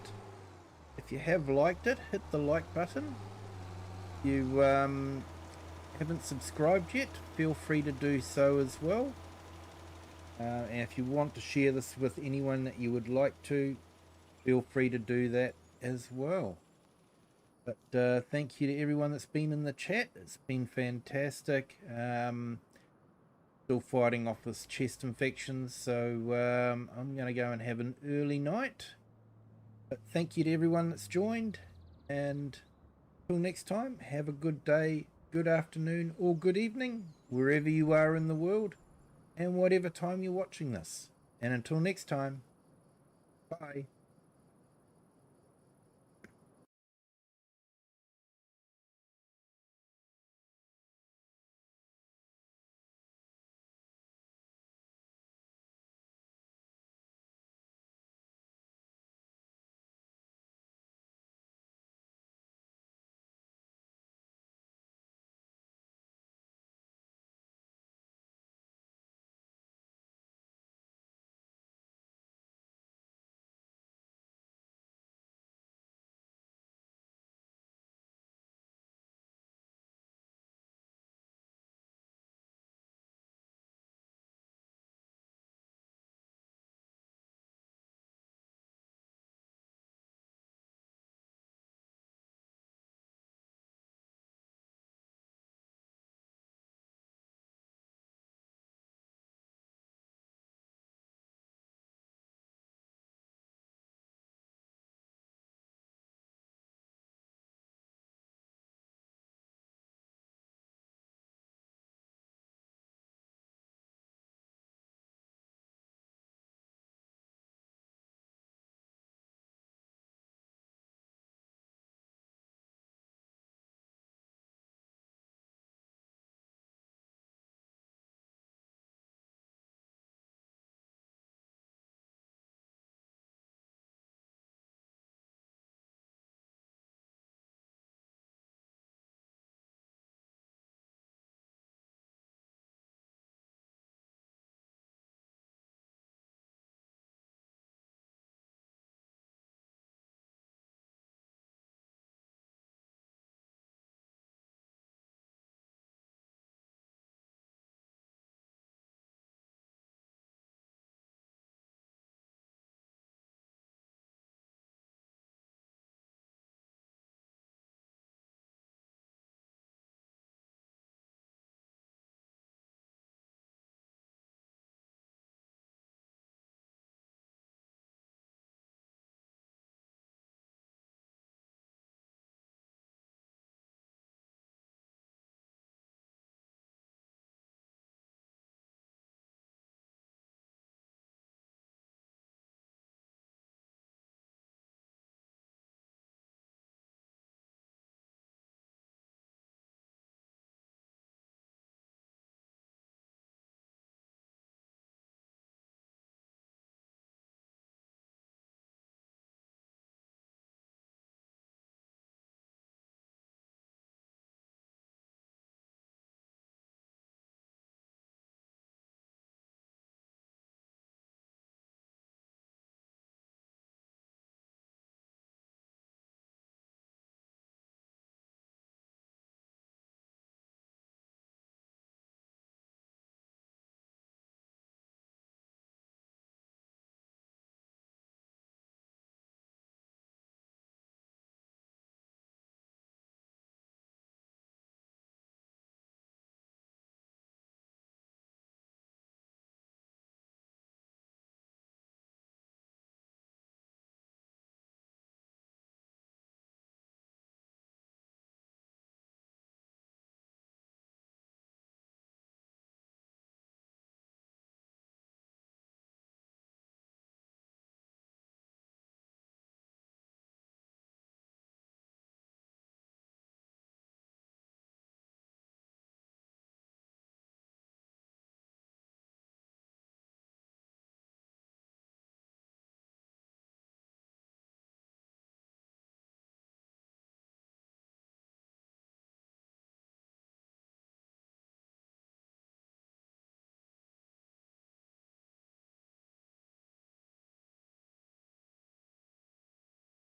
If you have liked it, hit the like button. If you haven't subscribed yet, feel free to do so as well. And if you want to share this with anyone that you would like to, feel free to do that as well. But thank you to everyone that's been in the chat. It's been fantastic. Still fighting off this chest infection, so I'm going to go and have an early night. But thank you to everyone that's joined, and until next time, have a good day, good afternoon, or good evening, wherever you are in the world, and whatever time you're watching this. And until next time, bye.